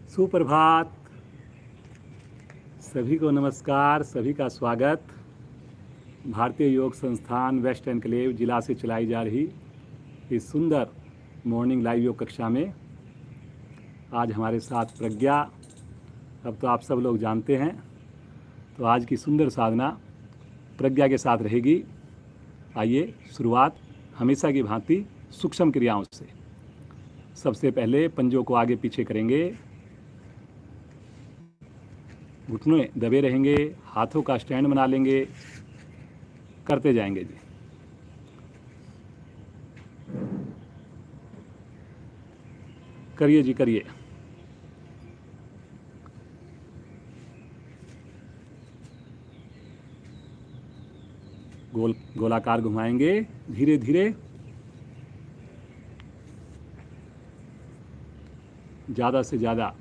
सुप्रभात। सभी को नमस्कार, सभी का स्वागत। भारतीय योग संस्थान वेस्ट एनक्लेव जिला से चलाई जा रही इस सुंदर मॉर्निंग लाइव योग कक्षा में आज हमारे साथ प्रज्ञा। अब तो आप सब लोग जानते हैं, तो आज की सुंदर साधना प्रज्ञा के साथ रहेगी। आइए शुरुआत हमेशा की भांति सूक्ष्म क्रियाओं से। सबसे पहले पंजों को आगे पीछे करेंगे, घुटने दबे रहेंगे, हाथों का स्टैंड बना लेंगे, करते जाएंगे जी। करिए जी, करिए। गोलाकार घुमाएंगे धीरे धीरे। ज़्यादा से ज़्यादा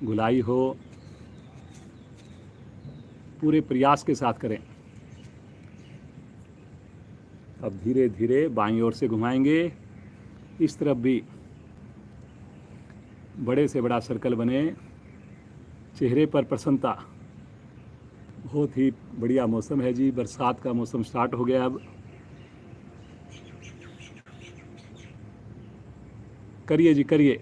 गुलाई हो, पूरे प्रयास के साथ करें। अब धीरे धीरे बाईं ओर से घुमाएंगे, इस तरफ भी बड़े से बड़ा सर्कल बने, चेहरे पर प्रसन्नता। बहुत ही बढ़िया मौसम है जी, बरसात का मौसम स्टार्ट हो गया। अब करिए जी, करिए।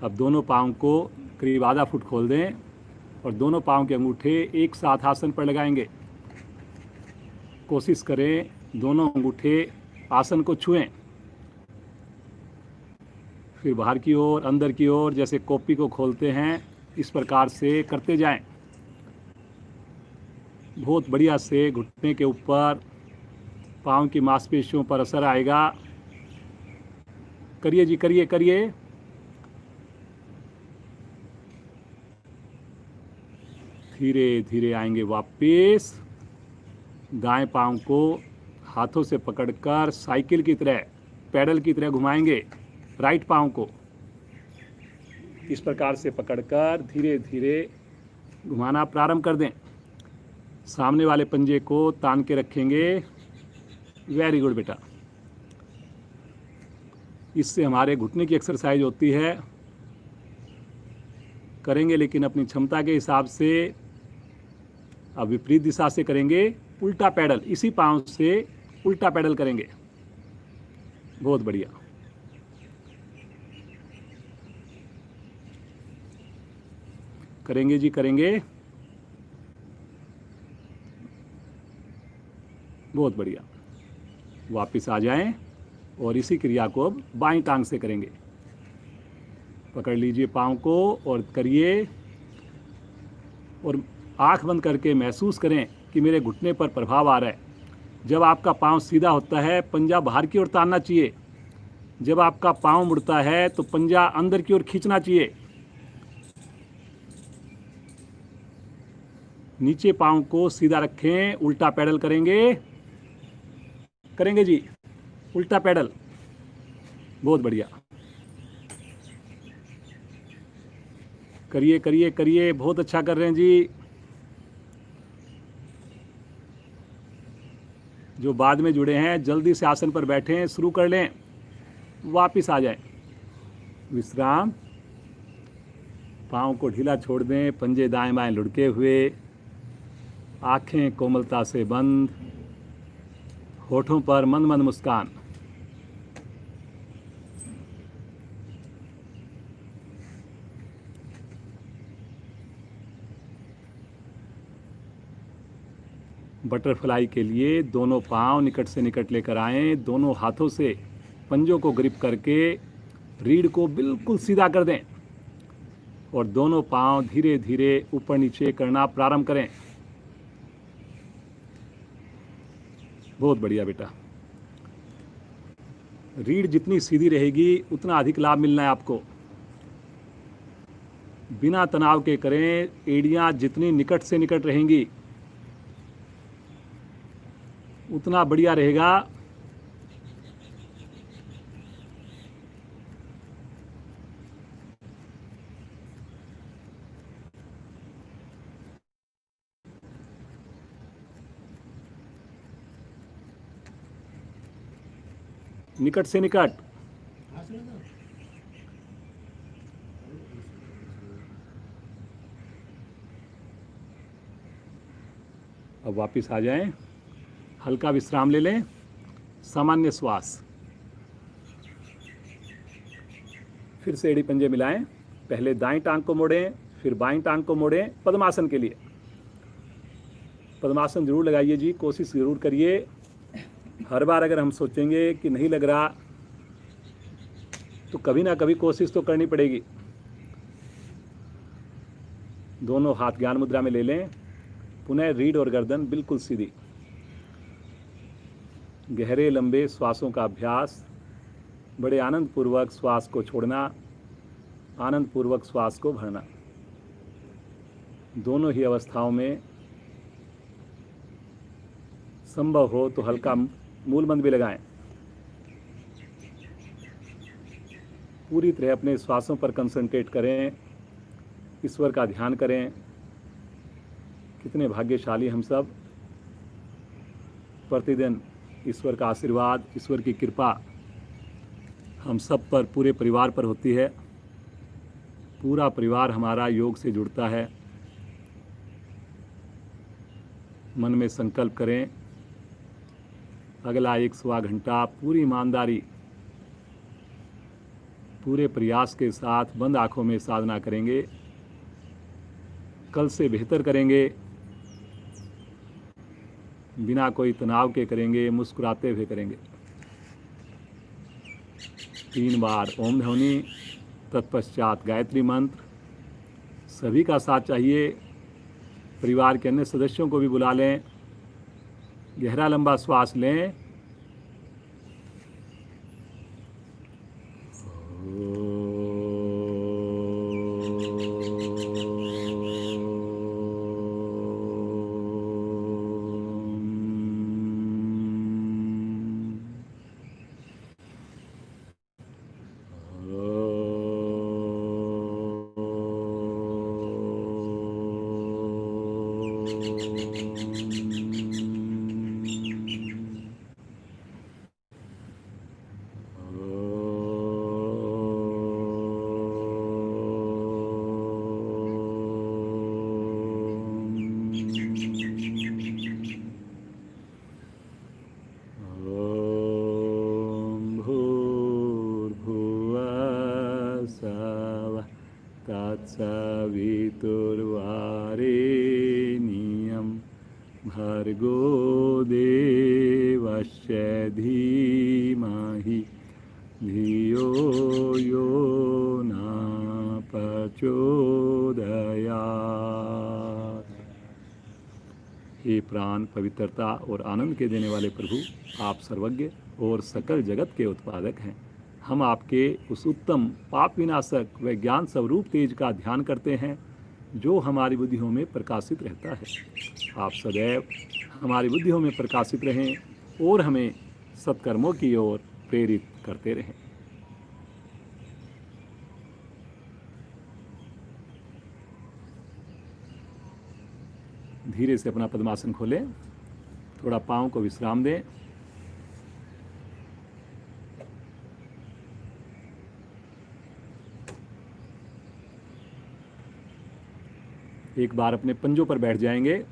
अब दोनों पाँव को करीब आधा फुट खोल दें और दोनों पाँव के अंगूठे एक साथ आसन पर लगाएंगे। कोशिश करें दोनों अंगूठे आसन को छुएं, फिर बाहर की ओर, अंदर की ओर, जैसे कॉपी को खोलते हैं इस प्रकार से करते जाएं। बहुत बढ़िया से घुटने के ऊपर पाँव की मांसपेशियों पर असर आएगा। करिए जी, करिए करिए। धीरे धीरे आएंगे वापस। दाएं पाँव को हाथों से पकड़कर साइकिल की तरह, पैडल की तरह घुमाएंगे। राइट पाँव को इस प्रकार से पकड़कर धीरे धीरे घुमाना प्रारंभ कर दें। सामने वाले पंजे को तान के रखेंगे। वेरी गुड बेटा। इससे हमारे घुटने की एक्सरसाइज होती है। करेंगे लेकिन अपनी क्षमता के हिसाब से। अब विपरीत दिशा से करेंगे, उल्टा पैडल, इसी पाँव से उल्टा पैडल करेंगे। बहुत बढ़िया। करेंगे जी, करेंगे। बहुत बढ़िया। वापस आ जाएं और इसी क्रिया को अब बाईं टांग से करेंगे। पकड़ लीजिए पाँव को और करिए, और आँख बंद करके महसूस करें कि मेरे घुटने पर प्रभाव आ रहा है। जब आपका पाँव सीधा होता है, पंजा बाहर की ओर तानना चाहिए। जब आपका पाँव मुड़ता है तो पंजा अंदर की ओर खींचना चाहिए। नीचे पाँव को सीधा रखें, उल्टा पैडल करेंगे। करेंगे जी, उल्टा पैडल। बहुत बढ़िया। करिए करिए करिए, बहुत अच्छा कर रहे हैं जी। जो बाद में जुड़े हैं जल्दी से आसन पर बैठें, शुरू कर लें, वापस आ जाएं। विश्राम। पाँव को ढीला छोड़ दें, पंजे दाएं बाएं लुढ़के हुए, आंखें कोमलता से बंद, होठों पर मंद मंद मुस्कान। बटरफ्लाई के लिए दोनों पांव निकट से निकट लेकर आएं। दोनों हाथों से पंजों को ग्रिप करके रीढ़ को बिल्कुल सीधा कर दें और दोनों पांव धीरे धीरे ऊपर नीचे करना प्रारंभ करें। बहुत बढ़िया बेटा। रीढ़ जितनी सीधी रहेगी उतना अधिक लाभ मिलना है आपको। बिना तनाव के करें। एड़ियाँ जितनी निकट से निकट रहेंगी उतना बढ़िया रहेगा। निकट से निकट। वापस आ जाएं, हल्का विश्राम ले लें, सामान्य श्वास। फिर से एड़ी पंजे मिलाएं, पहले दाईं टांग को मोड़ें, फिर बाईं टांग को मोड़ें पद्मासन के लिए। पद्मासन जरूर लगाइए जी, कोशिश ज़रूर करिए। हर बार अगर हम सोचेंगे कि नहीं लग रहा तो कभी ना कभी कोशिश तो करनी पड़ेगी। दोनों हाथ ज्ञान मुद्रा में ले लें, पुनः रीढ़ और गर्दन बिल्कुल सीधी। गहरे लंबे श्वासों का अभ्यास, बड़े आनंद पूर्वक श्वास को छोड़ना, आनंद पूर्वक श्वास को भरना। दोनों ही अवस्थाओं में संभव हो तो हल्का मूल मंत्र भी लगाएं। पूरी तरह अपने श्वासों पर कंसंट्रेट करें, ईश्वर का ध्यान करें। कितने भाग्यशाली हम सब, प्रतिदिन ईश्वर का आशीर्वाद, ईश्वर की कृपा हम सब पर, पूरे परिवार पर होती है। पूरा परिवार हमारा योग से जुड़ता है। मन में संकल्प करें, अगला 1 घंटा पूरी ईमानदारी, पूरे प्रयास के साथ बंद आंखों में साधना करेंगे। कल से बेहतर करेंगे, बिना कोई तनाव के करेंगे, मुस्कुराते हुए करेंगे। 3 बार ओम ध्वनि, तत्पश्चात गायत्री मंत्र। सभी का साथ चाहिए, परिवार के अन्य सदस्यों को भी बुला लें। गहरा लंबा श्वास लें। तत्सवितुर्वरेण्यं भर्गो देवस्य धीमहि धियो यो न प्रचोदयात्। हे प्राण, पवित्रता और आनंद के देने वाले प्रभु, आप सर्वज्ञ और सकल जगत के उत्पादक हैं। हम आपके उस उत्तम पाप विनाशक व ज्ञान स्वरूप तेज का ध्यान करते हैं जो हमारी बुद्धियों में प्रकाशित रहता है। आप सदैव हमारी बुद्धियों में प्रकाशित रहें और हमें सत्कर्मों की ओर प्रेरित करते रहें। धीरे से अपना पद्मासन खोलें, थोड़ा पाँव को विश्राम दें। एक बार अपने पंजों पर बैठ जाएंगे,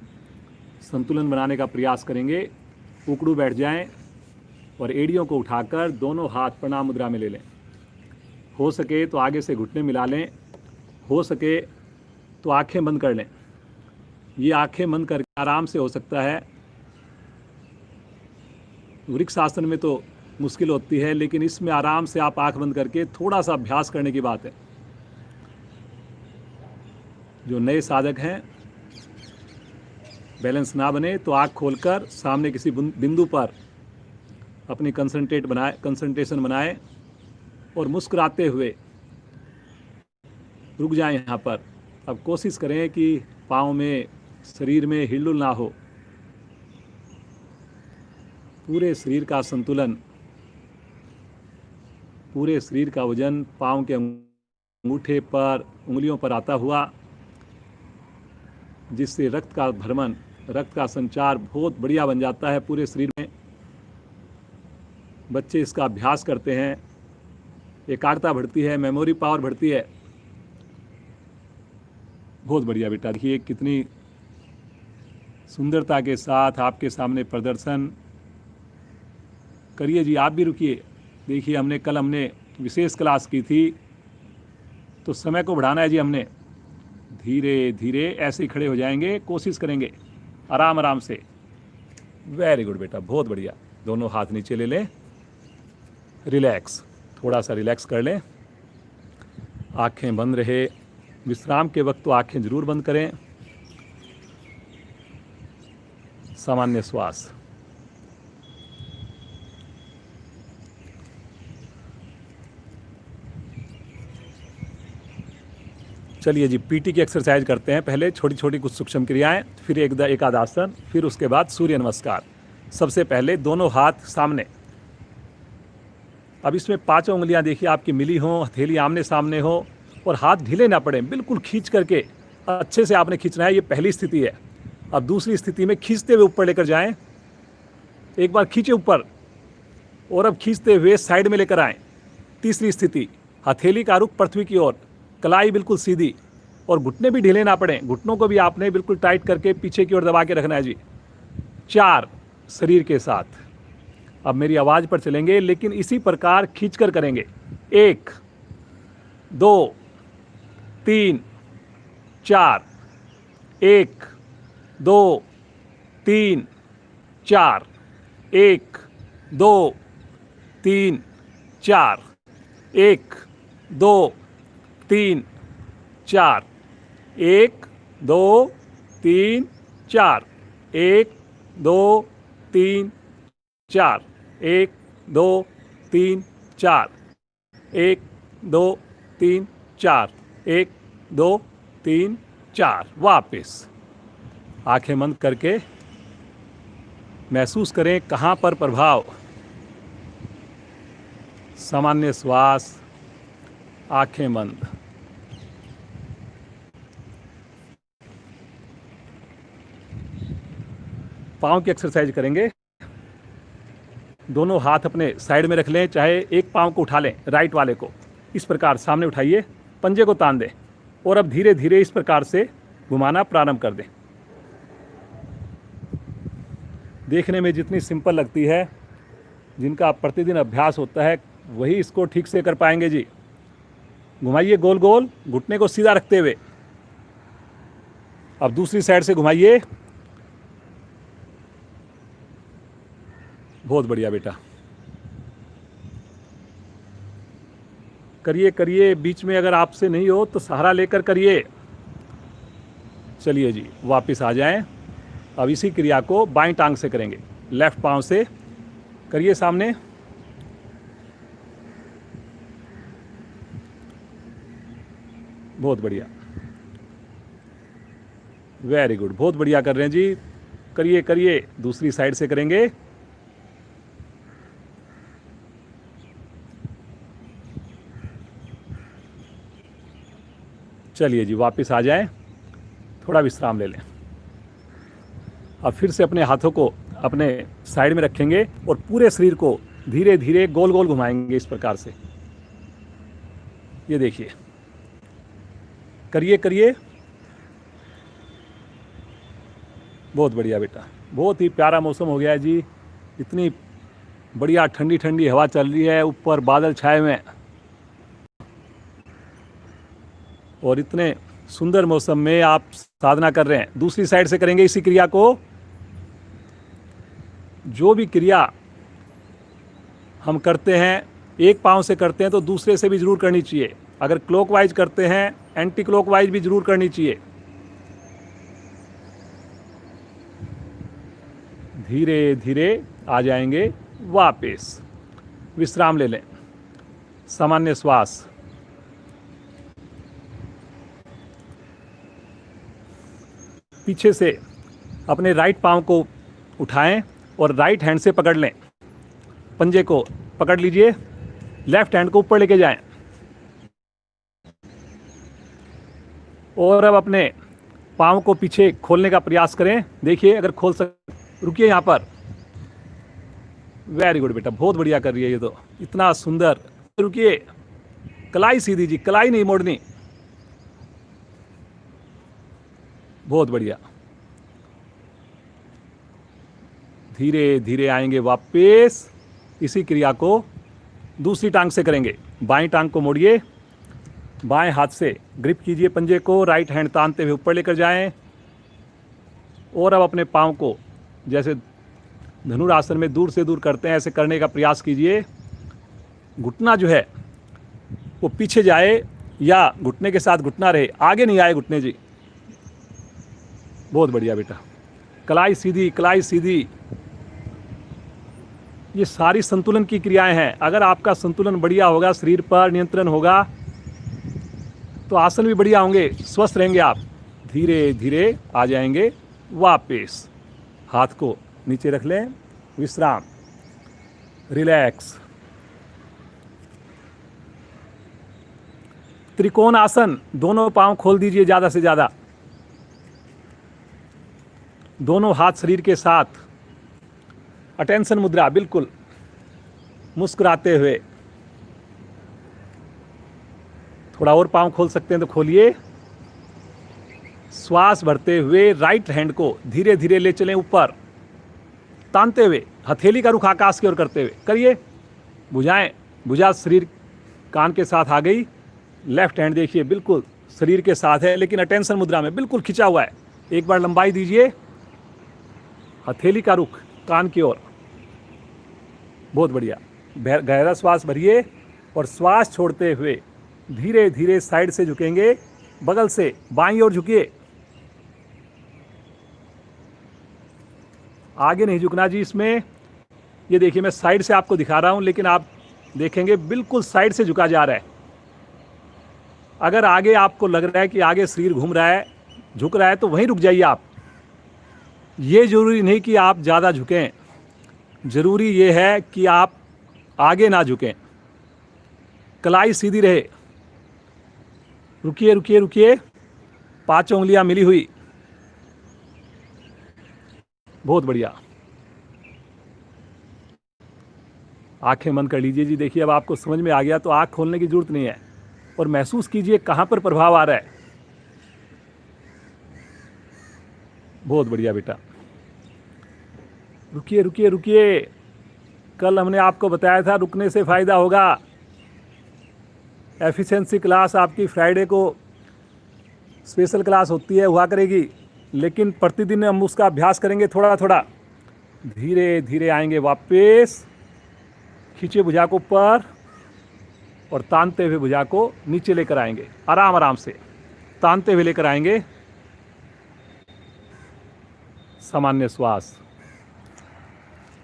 संतुलन बनाने का प्रयास करेंगे। उकड़ू बैठ जाएं और एड़ियों को उठाकर दोनों हाथ प्रणाम मुद्रा में ले लें। हो सके तो आगे से घुटने मिला लें, हो सके तो आंखें बंद कर लें। ये आंखें बंद करके आराम से हो सकता है। वृक्ष आसन में तो मुश्किल होती है, लेकिन इसमें आराम से आप आंख बंद करके थोड़ा सा अभ्यास करने की बात है। जो नए साधक हैं, बैलेंस ना बने तो आँख खोलकर सामने किसी बिंदु पर अपनी कंसंट्रेशन बनाएं और मुस्कुराते हुए रुक जाएं यहाँ पर। अब कोशिश करें कि पाँव में, शरीर में हिलडुल ना हो। पूरे शरीर का संतुलन, पूरे शरीर का वजन पाँव के अंगूठे पर, उंगलियों पर आता हुआ, जिससे रक्त का भ्रमण, रक्त का संचार बहुत बढ़िया बन जाता है पूरे शरीर में। बच्चे इसका अभ्यास करते हैं, एकाग्रता बढ़ती है, मेमोरी पावर बढ़ती है। बहुत बढ़िया बेटा, देखिए कितनी सुंदरता के साथ आपके सामने प्रदर्शन करिए जी। आप भी रुकिए। देखिए हमने विशेष क्लास की थी, तो समय को बढ़ाना है जी हमने। धीरे धीरे ऐसे ही खड़े हो जाएंगे, कोशिश करेंगे आराम आराम से। वेरी गुड बेटा, बहुत बढ़िया। दोनों हाथ नीचे ले लें, रिलैक्स, थोड़ा सा रिलैक्स कर लें। आंखें बंद रहे। विश्राम के वक्त तो आंखें जरूर बंद करें। सामान्य श्वास। चलिए जी, पीटी की एक्सरसाइज करते हैं। पहले छोटी छोटी कुछ सूक्ष्म क्रियाएं, फिर एक आध आसन, फिर उसके बाद सूर्य नमस्कार। सबसे पहले दोनों हाथ सामने। अब इसमें 5 उंगलियां देखिए आपकी मिली हों, हथेली आमने सामने हो, और हाथ ढीले ना पड़े, बिल्कुल खींच करके अच्छे से आपने खींचना है। ये पहली स्थिति है। अब दूसरी स्थिति में खींचते हुए ऊपर लेकर जाएं। एक बार खींचे ऊपर, और अब खींचते हुए साइड में लेकर आएं। तीसरी स्थिति, हथेली का रुख पृथ्वी की ओर, कलाई बिल्कुल सीधी, और घुटने भी ढीले ना पड़े, घुटनों को भी आपने बिल्कुल टाइट करके पीछे की ओर दबा के रखना है जी। 4 शरीर के साथ। अब मेरी आवाज़ पर चलेंगे, लेकिन इसी प्रकार खींचकर करेंगे। 1 2 3 4, 1 2 3 4, 1 2 3 4, 1 2 3 4, 1 2 3 4, 1 2 3 4, 1 2 3 4, 1 2 3 4, 1 2 3 4। वापस आंखें बंद करके महसूस करें कहाँ पर प्रभाव। सामान्य श्वास, आंखें बंद। पाँव की एक्सरसाइज करेंगे। दोनों हाथ अपने साइड में रख लें, चाहे एक पाँव को उठा लें, राइट वाले को इस प्रकार सामने उठाइए, पंजे को तान दें, और अब धीरे धीरे इस प्रकार से घुमाना प्रारंभ कर दें। देखने में जितनी सिंपल लगती है, जिनका प्रतिदिन अभ्यास होता है वही इसको ठीक से कर पाएंगे जी। घुमाइए गोल गोल, घुटने को सीधा रखते हुए। अब दूसरी साइड से घुमाइए। बहुत बढ़िया बेटा, करिए करिए। बीच में अगर आपसे नहीं हो तो सहारा लेकर करिए। चलिए जी, वापस आ जाएं। अब इसी क्रिया को बाईं टांग से करेंगे, लेफ्ट पांव से करिए सामने। बहुत बढ़िया, वेरी गुड, बहुत बढ़िया कर रहे हैं जी। करिए करिए, दूसरी साइड से करेंगे। चलिए जी, वापस आ जाएं, थोड़ा विश्राम ले लें। अब फिर से अपने हाथों को अपने साइड में रखेंगे और पूरे शरीर को धीरे धीरे गोल गोल घुमाएंगे इस प्रकार से। ये देखिए, करिए करिए। बहुत बढ़िया बेटा, बहुत ही प्यारा मौसम हो गया है जी। इतनी बढ़िया ठंडी ठंडी हवा चल रही है, ऊपर बादल छाए हुए हैं, और इतने सुंदर मौसम में आप साधना कर रहे हैं। दूसरी साइड से करेंगे इसी क्रिया को। जो भी क्रिया हम करते हैं, एक पांव से करते हैं तो दूसरे से भी जरूर करनी चाहिए। अगर क्लॉकवाइज करते हैं, एंटी क्लॉकवाइज भी जरूर करनी चाहिए। धीरे धीरे आ जाएंगे वापस। विश्राम ले लें, सामान्य श्वास। पीछे से अपने राइट पांव को उठाएं और राइट हैंड से पकड़ लें, पंजे को पकड़ लीजिए, लेफ्ट हैंड को ऊपर लेके जाएं, और अब अपने पांव को पीछे खोलने का प्रयास करें। देखिए अगर खोल रुकिए यहाँ पर। वेरी गुड बेटा, बहुत बढ़िया कर रही है ये तो, इतना सुंदर। रुकिए, कलाई सीधी जी, कलाई नहीं मोड़नी। बहुत बढ़िया, धीरे धीरे आएंगे वापस। इसी क्रिया को दूसरी टांग से करेंगे। बाएं टांग को मोड़िए, बाएं हाथ से ग्रिप कीजिए पंजे को, राइट हैंड तानते हुए ऊपर लेकर जाएं। और अब अपने पाँव को जैसे धनुरासन में दूर से दूर करते हैं ऐसे करने का प्रयास कीजिए। घुटना जो है वो पीछे जाए या घुटने के साथ घुटना रहे, आगे नहीं आए घुटने जी। बहुत बढ़िया बेटा। कलाई सीधी, कलाई सीधी। ये सारी संतुलन की क्रियाएं हैं। अगर आपका संतुलन बढ़िया होगा, शरीर पर नियंत्रण होगा, तो आसन भी बढ़िया होंगे, स्वस्थ रहेंगे आप। धीरे धीरे आ जाएंगे वापस। हाथ को नीचे रख लें, विश्राम, रिलैक्स। त्रिकोण आसन, दोनों पांव खोल दीजिए ज़्यादा से ज़्यादा, दोनों हाथ शरीर के साथ। अटेंशन मुद्रा, बिल्कुल मुस्कुराते हुए। थोड़ा और पांव खोल सकते हैं तो खोलिए। श्वास भरते हुए राइट हैंड को धीरे धीरे ले चलें ऊपर, तानते हुए, हथेली का रुख आकाश की ओर करते हुए करिए। भुजाएं, भुजा शरीर कान के साथ आ गई। लेफ्ट हैंड देखिए बिल्कुल शरीर के साथ है, लेकिन अटेंशन मुद्रा में बिल्कुल खिंचा हुआ है। एक बार लंबाई दीजिए, हथेली का रुख कान की ओर। बहुत बढ़िया। गहरा श्वास भरिए और श्वास छोड़ते हुए धीरे धीरे साइड से झुकेंगे, बगल से बाईं ओर झुकिए। आगे नहीं झुकना जी इसमें। ये देखिए मैं साइड से आपको दिखा रहा हूं, लेकिन आप देखेंगे बिल्कुल साइड से झुका जा रहा है। अगर आगे आपको लग रहा है कि आगे शरीर घूम रहा है, झुक रहा है, तो वहीं रुक जाइए आप। ये जरूरी नहीं कि आप ज़्यादा झुकें, जरूरी ये है कि आप आगे ना झुकें, कलाई सीधी रहे। रुकिए रुकिए रुकिए, 5 उंगलियां मिली हुई। बहुत बढ़िया। आंखें बंद कर लीजिए जी। देखिए अब आपको समझ में आ गया तो आंख खोलने की जरूरत नहीं है, और महसूस कीजिए कहां पर प्रभाव आ रहा है। बहुत बढ़िया बेटा। रुकिए रुकिए रुकिए। कल हमने आपको बताया था रुकने से फायदा होगा। एफिशिएंसी क्लास आपकी फ्राइडे को स्पेशल क्लास होती है, हुआ करेगी, लेकिन प्रतिदिन हम उसका अभ्यास करेंगे थोड़ा थोड़ा। धीरे धीरे आएंगे वापस। खींचे भुजा को ऊपर और तानते हुए भुजा को नीचे लेकर आएंगे। आराम आराम से तानते हुए लेकर आएंगे। सामान्य श्वास।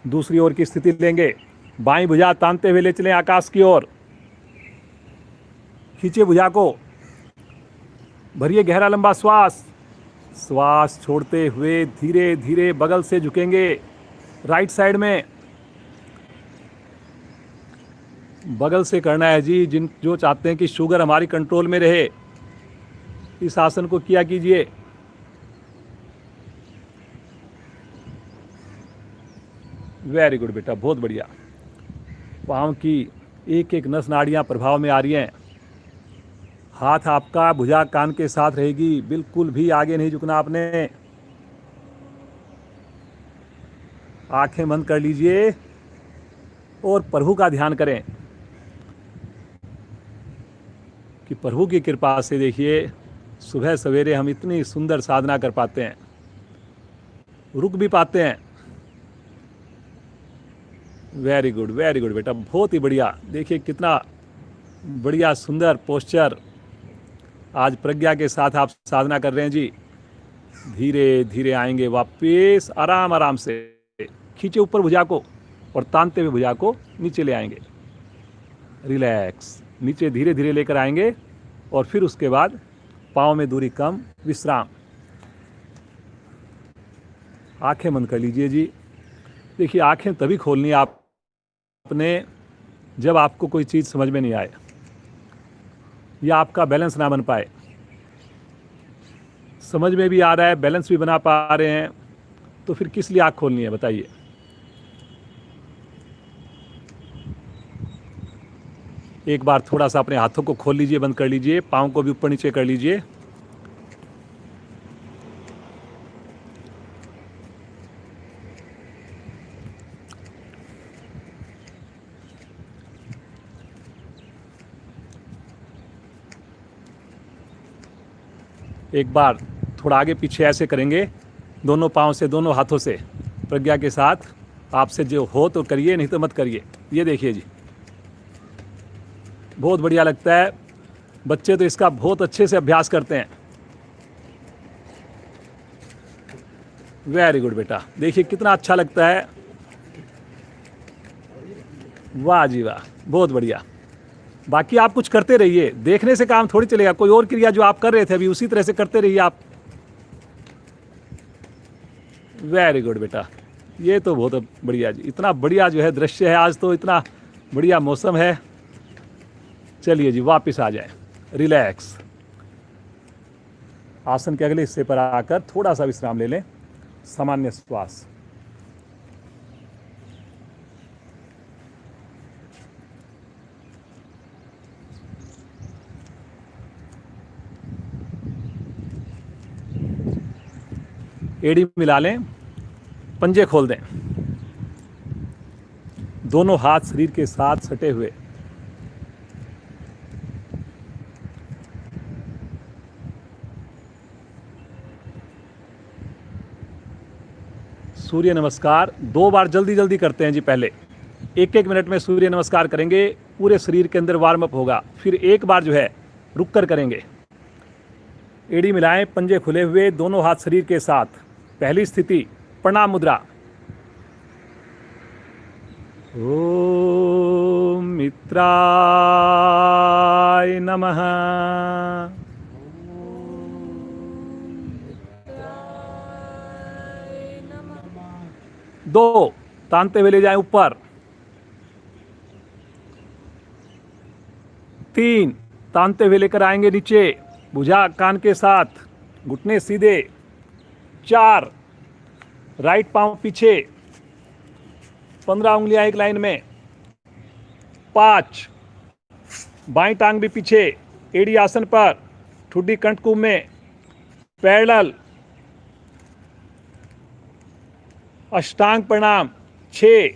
दूसरी ओर की स्थिति लेंगे। बाईं भुजा तानते हुए ले चलें आकाश की ओर। खींचे भुजा को, भरिए गहरा लंबा श्वास। श्वास छोड़ते हुए धीरे धीरे बगल से झुकेंगे राइट साइड में। बगल से करना है जी। जो चाहते हैं कि शुगर हमारी कंट्रोल में रहे, इस आसन को किया कीजिए। वेरी गुड बेटा, बहुत बढ़िया। पाँव की एक एक नस नाड़ियाँ प्रभाव में आ रही हैं। हाथ आपका भुजा कान के साथ रहेगी, बिल्कुल भी आगे नहीं झुकना आपने। आंखें बंद कर लीजिए और प्रभु का ध्यान करें कि प्रभु की कृपा से देखिए सुबह सवेरे हम इतनी सुंदर साधना कर पाते हैं, रुक भी पाते हैं। वेरी गुड बेटा, बहुत ही बढ़िया। देखिए कितना बढ़िया सुंदर पोस्चर आज प्रज्ञा के साथ आप साधना कर रहे हैं जी। धीरे धीरे आएंगे वापस, आराम आराम से। खींचे ऊपर भुजा को और तानते हुए भुजा को नीचे ले आएंगे। रिलैक्स। नीचे धीरे धीरे लेकर आएंगे और फिर उसके बाद पाँव में दूरी कम, विश्राम। आंखें बंद कर लीजिए जी। देखिए आंखें तभी खोलनी है आपने जब आपको कोई चीज़ समझ में नहीं आए या आपका बैलेंस ना बन पाए। समझ में भी आ रहा है, बैलेंस भी बना पा रहे हैं, तो फिर किस लिए आँख खोलनी है बताइए। एक बार थोड़ा सा अपने हाथों को खोल लीजिए, बंद कर लीजिए, पाँव को भी ऊपर नीचे कर लीजिए। एक बार थोड़ा आगे पीछे ऐसे करेंगे, दोनों पाँव से, दोनों हाथों से, प्रज्ञा के साथ। आपसे जो हो तो करिए, नहीं तो मत करिए। ये देखिए जी, बहुत बढ़िया लगता है। बच्चे तो इसका बहुत अच्छे से अभ्यास करते हैं। वेरी गुड बेटा, देखिए कितना अच्छा लगता है। वाह जी वाह, बहुत बढ़िया। बाकी आप कुछ करते रहिए, देखने से काम थोड़ी चलेगा। कोई और क्रिया जो आप कर रहे थे अभी, उसी तरह से करते रहिए आप। वेरी गुड बेटा, ये तो बहुत बढ़िया जी। इतना बढ़िया जो है दृश्य है, आज तो इतना बढ़िया मौसम है। चलिए जी, वापस आ जाए, रिलैक्स। आसन के अगले हिस्से पर आकर थोड़ा सा विश्राम ले लें, सामान्य श्वास। एड़ी मिला लें, पंजे खोल दें, दोनों हाथ शरीर के साथ सटे हुए। सूर्य नमस्कार 2 बार जल्दी जल्दी करते हैं जी। पहले 1-1 मिनट में सूर्य नमस्कार करेंगे, पूरे शरीर के अंदर वार्म अप होगा। फिर एक बार जो है रुक कर करेंगे। एड़ी मिलाएं, पंजे खुले हुए, दोनों हाथ शरीर के साथ। पहली स्थिति प्रणाम मुद्रा। ओम मित्राय नमः। 2 तानते हुए ले जाएं ऊपर। 3 तानते हुए लेकर आएंगे नीचे, भुजा कान के साथ, घुटने सीधे। 4 राइट पांव पीछे, 15 उंगलियां एक लाइन में। 5 बाईं टांग भी पीछे, एड़ी आसन पर, ठुड्डी कंठकुंभ में, पैरेलल। अष्टांग प्रणाम 6।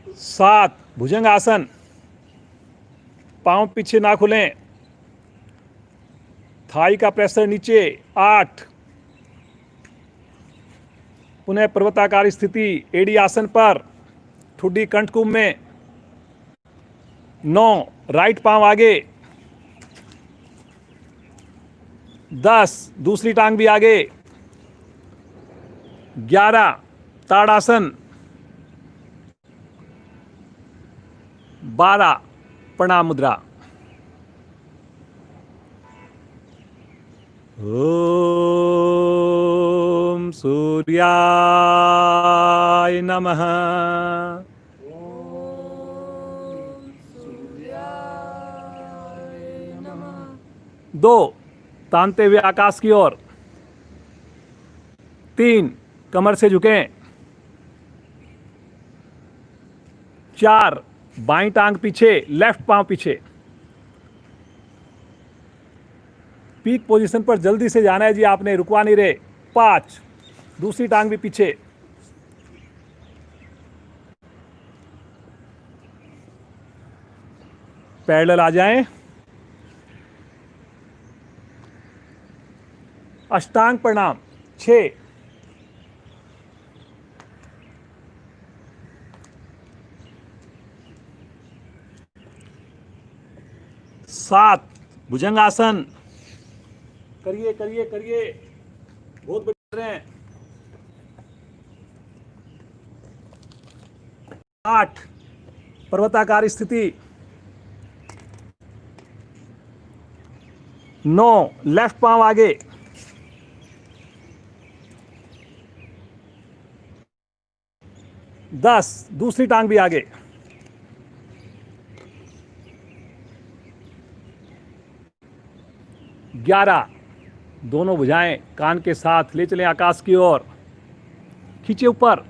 7 भुजंग आसन, पांव पीछे ना खुलें, थाई का प्रेशर नीचे। 8 पुनः पर्वताकार स्थिति, एड़ी आसन पर, ठुड्डी कंठकुंभ में। 9 राइट पांव आगे। 10 दूसरी टांग भी आगे। 11 ताड़ासन। 12 प्रणाम मुद्रा। ओम सूर्याय नमः। 2 तानते हुए आकाश की ओर। 3 कमर से झुकें। 4 बाईं टांग पीछे, लेफ्ट पांव पीछे। पीक पोजीशन पर जल्दी से जाना है जी, आपने रुकवा नहीं रहे। 5 दूसरी टांग भी पीछे। पैरेलल आ जाएं। अष्टांग प्रणाम 6। 7 भुजंगासन। करिए करिए करिए, बहुत बढ़िया रहे हैं। 8 पर्वताकार स्थिति। 9 लेफ्ट पांव आगे। 10 दूसरी टांग भी आगे। 11 दोनों भुजाएं कान के साथ ले चलें आकाश की ओर, खींचे ऊपर।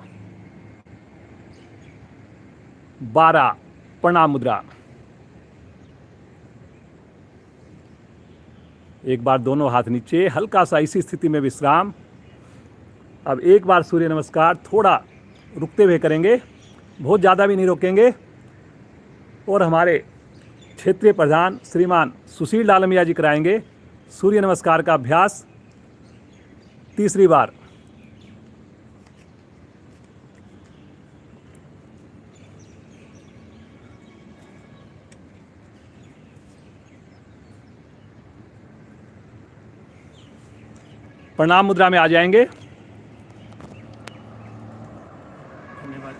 12 प्रणाम मुद्रा। एक बार दोनों हाथ नीचे, हल्का सा इसी स्थिति में विश्राम। अब एक बार सूर्य नमस्कार थोड़ा रुकते हुए करेंगे, बहुत ज़्यादा भी नहीं रोकेंगे। और हमारे क्षेत्रीय प्रधान श्रीमान सुशील डालमिया जी कराएंगे सूर्य नमस्कार का अभ्यास तीसरी बार। प्रणाम मुद्रा में आ जाएंगे। धन्यवाद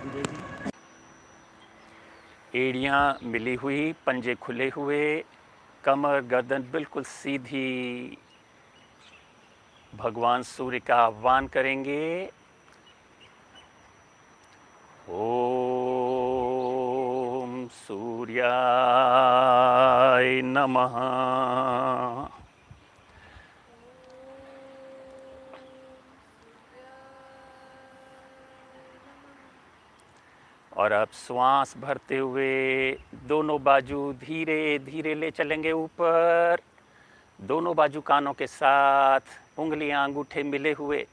विजय जी। एड़ियाँ मिली हुई, पंजे खुले हुए, कमर गर्दन बिल्कुल सीधी। भगवान सूर्य का आह्वान करेंगे। ओम सूर्याय नमः। और अब श्वास भरते हुए दोनों बाजू धीरे धीरे ले चलेंगे ऊपर। दोनों बाजू कानों के साथ, उंगलियां अंगूठे मिले हुए,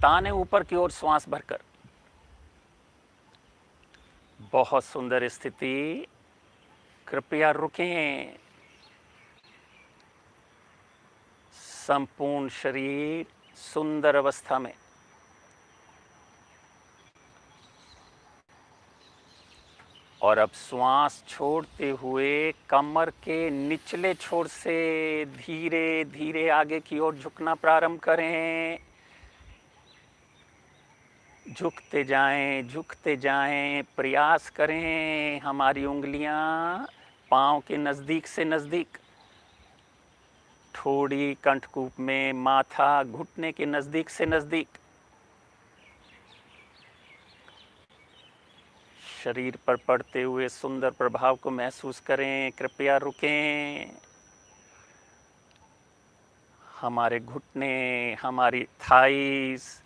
ताने ऊपर की ओर श्वास भरकर। बहुत सुंदर स्थिति। कृपया रुकें। संपूर्ण शरीर सुंदर अवस्था में। और अब श्वास छोड़ते हुए कमर के निचले छोर से धीरे धीरे आगे की ओर झुकना प्रारंभ करें। झुकते जाएं, प्रयास करें हमारी उंगलियां पांव के नज़दीक से नज़दीक, ठोड़ी कंठकूप में, माथा घुटने के नज़दीक से नज़दीक। शरीर पर पड़ते हुए सुंदर प्रभाव को महसूस करें। कृपया रुकें। हमारे घुटने, हमारी थाइस,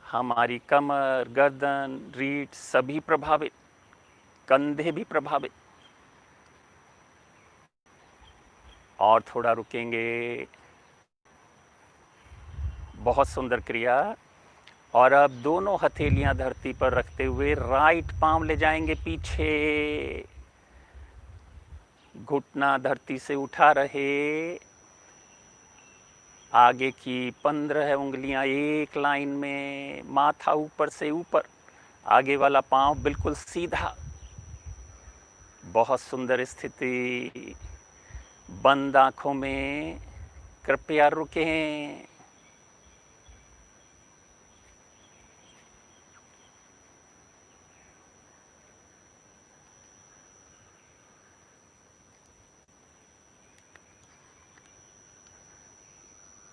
हमारी कमर, गर्दन, रीढ़ सभी प्रभावित, कंधे भी प्रभावित। और थोड़ा रुकेंगे। बहुत सुंदर क्रिया। और अब दोनों हथेलियां धरती पर रखते हुए राइट पांव ले जाएंगे पीछे। घुटना धरती से उठा रहे। आगे की 15 उंगलियां एक लाइन में, माथा ऊपर से ऊपर, आगे वाला पांव बिल्कुल सीधा। बहुत सुंदर स्थिति। बंद आंखों में कृपया रुकें।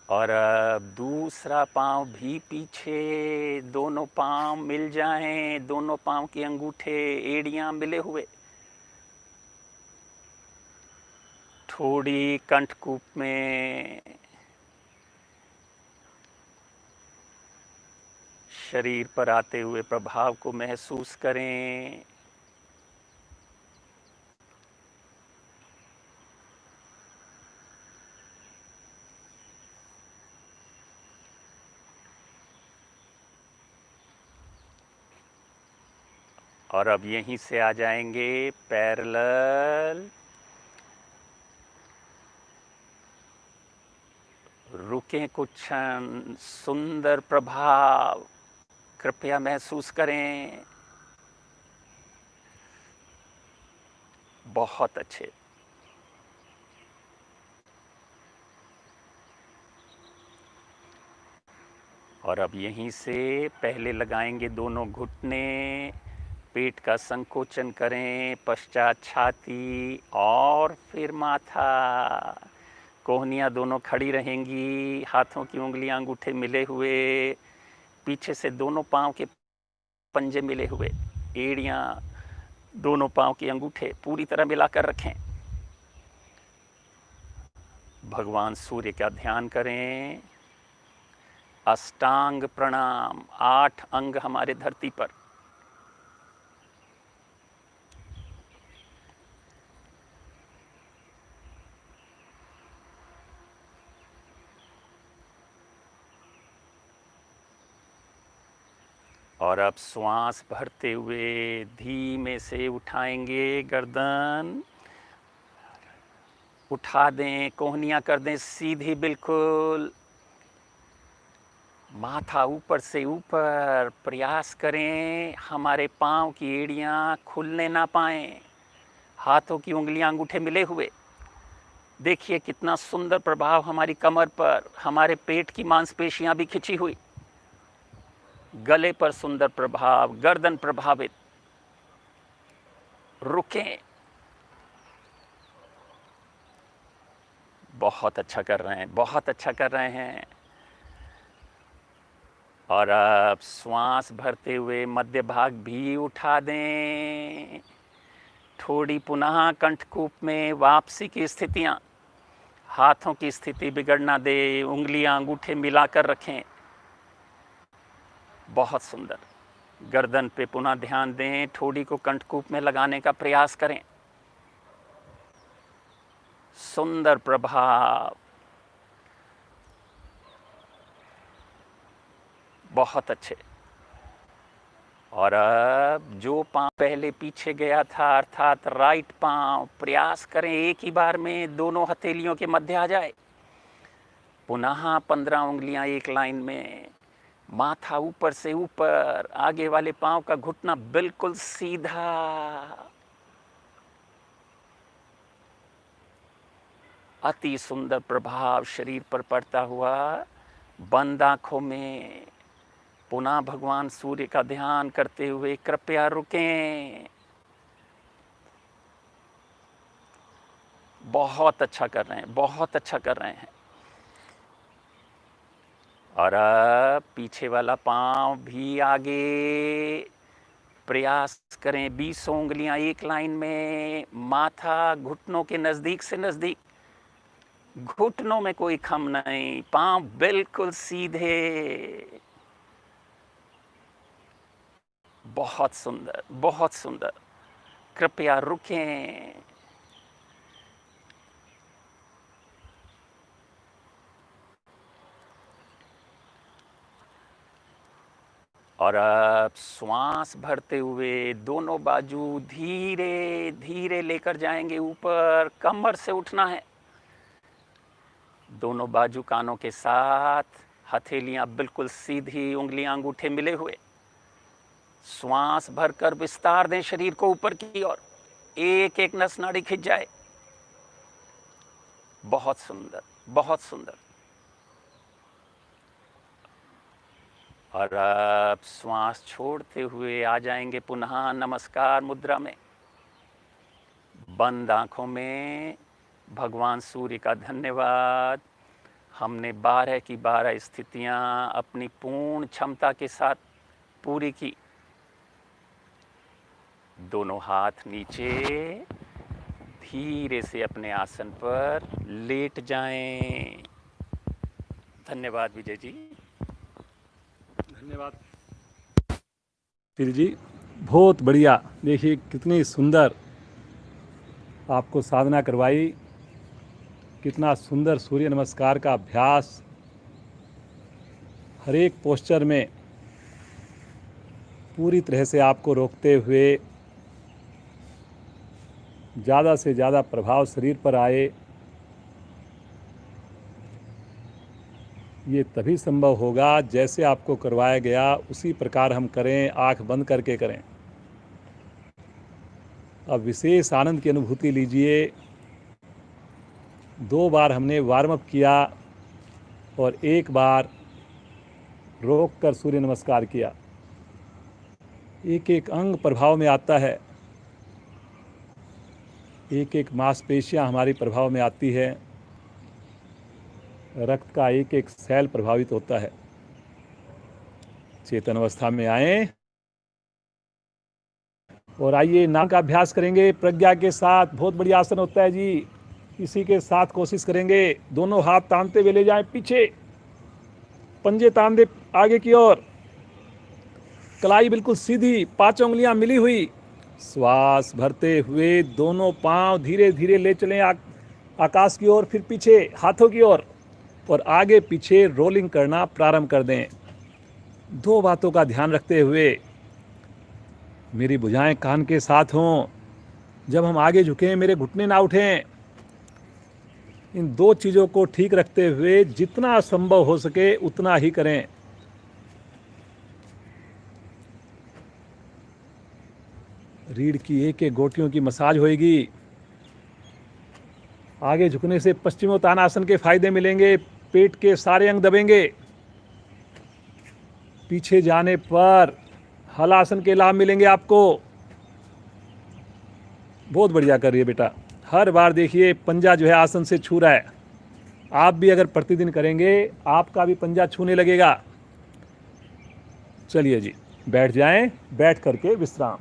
और अब दूसरा पांव भी पीछे। दोनों पांव मिल जाएं, दोनों पांव के अंगूठे, एड़ियां मिले हुए, ठोड़ी कंठकूप में। शरीर पर आते हुए प्रभाव को महसूस करें। और अब यहीं से आ जाएंगे पैरेलल। रुकें कुछ क्षण। सुंदर प्रभाव कृपया महसूस करें। बहुत अच्छे। और अब यहीं से पहले लगाएंगे दोनों घुटने। पेट का संकोचन करें, पश्चात छाती और फिर माथा। कोहनियाँ दोनों खड़ी रहेंगी, हाथों की उंगलियां अंगूठे मिले हुए, पीछे से दोनों पांव के पंजे मिले हुए, एड़ियां दोनों पांव के अंगूठे पूरी तरह मिलाकर रखें। भगवान सूर्य का ध्यान करें। अष्टांग प्रणाम, 8 अंग हमारे धरती पर। और अब श्वास भरते हुए धीमे से उठाएंगे गर्दन उठा दें, कोहनियाँ कर दें सीधी बिल्कुल। माथा ऊपर से ऊपर, प्रयास करें हमारे पाँव की एड़ियाँ खुलने ना पाएं। हाथों की उंगलियां अंगूठे मिले हुए। देखिए कितना सुंदर प्रभाव हमारी कमर पर, हमारे पेट की मांसपेशियां भी खिंची हुई, गले पर सुंदर प्रभाव, गर्दन प्रभावित। रुकें, बहुत अच्छा कर रहे हैं, बहुत अच्छा कर रहे हैं। और अब श्वास भरते हुए मध्य भाग भी उठा दें। थोड़ी पुनः कंठकूप में वापसी की स्थितियां। हाथों की स्थिति बिगड़ ना दे, उंगलियां अंगूठे मिलाकर रखें। बहुत सुंदर। गर्दन पे पुनः ध्यान दें, ठोड़ी को कंठकूप में लगाने का प्रयास करें। सुंदर प्रभाव, बहुत अच्छे। और अब जो पांव पहले पीछे गया था, अर्थात राइट पांव, प्रयास करें एक ही बार में दोनों हथेलियों के मध्य आ जाए। पुनः 15 उंगलियां एक लाइन में, माथा ऊपर से ऊपर, आगे वाले पांव का घुटना बिल्कुल सीधा। अति सुंदर प्रभाव शरीर पर पड़ता हुआ। बंद आंखों में पुनः भगवान सूर्य का ध्यान करते हुए कृपया रुकें। बहुत अच्छा कर रहे हैं, बहुत अच्छा कर रहे हैं। और अब पीछे वाला पांव भी आगे, प्रयास करें 20 उंगलियां एक लाइन में, माथा घुटनों के नजदीक से नजदीक, घुटनों में कोई खम नहीं, पांव बिल्कुल सीधे। बहुत सुंदर, बहुत सुंदर। कृपया रुकें। और अब श्वास भरते हुए दोनों बाजू धीरे धीरे लेकर जाएंगे ऊपर। कमर से उठना है। दोनों बाजू कानों के साथ, हथेलियां बिल्कुल सीधी, उंगलियां अंगूठे मिले हुए। श्वास भरकर विस्तार दें शरीर को ऊपर की ओर, एक एक नस नाड़ी खिंच जाए। बहुत सुंदर, बहुत सुंदर। और अब श्वास छोड़ते हुए आ जाएंगे पुनः नमस्कार मुद्रा में। बंद आंखों में भगवान सूर्य का धन्यवाद। हमने 12 की 12 स्थितियां अपनी पूर्ण क्षमता के साथ पूरी की। दोनों हाथ नीचे, धीरे से अपने आसन पर लेट जाएं। धन्यवाद विजय जी। धन्यवाद फिर जी, बहुत बढ़िया। देखिए कितनी सुंदर आपको साधना करवाई, कितना सुंदर सूर्य नमस्कार का अभ्यास। हर एक पोस्चर में पूरी तरह से आपको रोकते हुए ज़्यादा से ज़्यादा प्रभाव शरीर पर आए। ये तभी संभव होगा जैसे आपको करवाया गया उसी प्रकार हम करें, आंख बंद करके करें। अब विशेष आनंद की अनुभूति लीजिए। 2 बार हमने वार्म अप किया और 1 बार रोक कर सूर्य नमस्कार किया। एक एक अंग प्रभाव में आता है, एक एक मांसपेशियां हमारी प्रभाव में आती है, रक्त का एक एक सेल प्रभावित होता है। चेतन अवस्था में आए और आइए नाम का अभ्यास करेंगे प्रज्ञा के साथ। बहुत बढ़िया आसन होता है जी। इसी के साथ कोशिश करेंगे। दोनों हाथ तानते हुए ले जाएं पीछे, पंजे तान दे आगे की ओर, कलाई बिल्कुल सीधी, 5 उंगलियां मिली हुई। श्वास भरते हुए दोनों पांव धीरे धीरे ले चलें आकाश की ओर, फिर पीछे हाथों की ओर, और आगे पीछे रोलिंग करना प्रारंभ कर दें। 2 बातों का ध्यान रखते हुए, मेरी भुजाएं कान के साथ हों। जब हम आगे झुकें मेरे घुटने ना उठें। इन दो चीज़ों को ठीक रखते हुए जितना संभव हो सके उतना ही करें। रीढ़ की एक एक गोटियों की मसाज होएगी। आगे झुकने से पश्चिमोत्तानासन के फायदे मिलेंगे, पेट के सारे अंग दबेंगे। पीछे जाने पर हलासन के लाभ मिलेंगे आपको। बहुत बढ़िया कर रही है बेटा। हर बार देखिए पंजा जो है आसन से छू रहा है। आप भी अगर प्रतिदिन करेंगे आपका भी पंजा छूने लगेगा। चलिए जी, बैठ जाएं, बैठ करके विश्राम,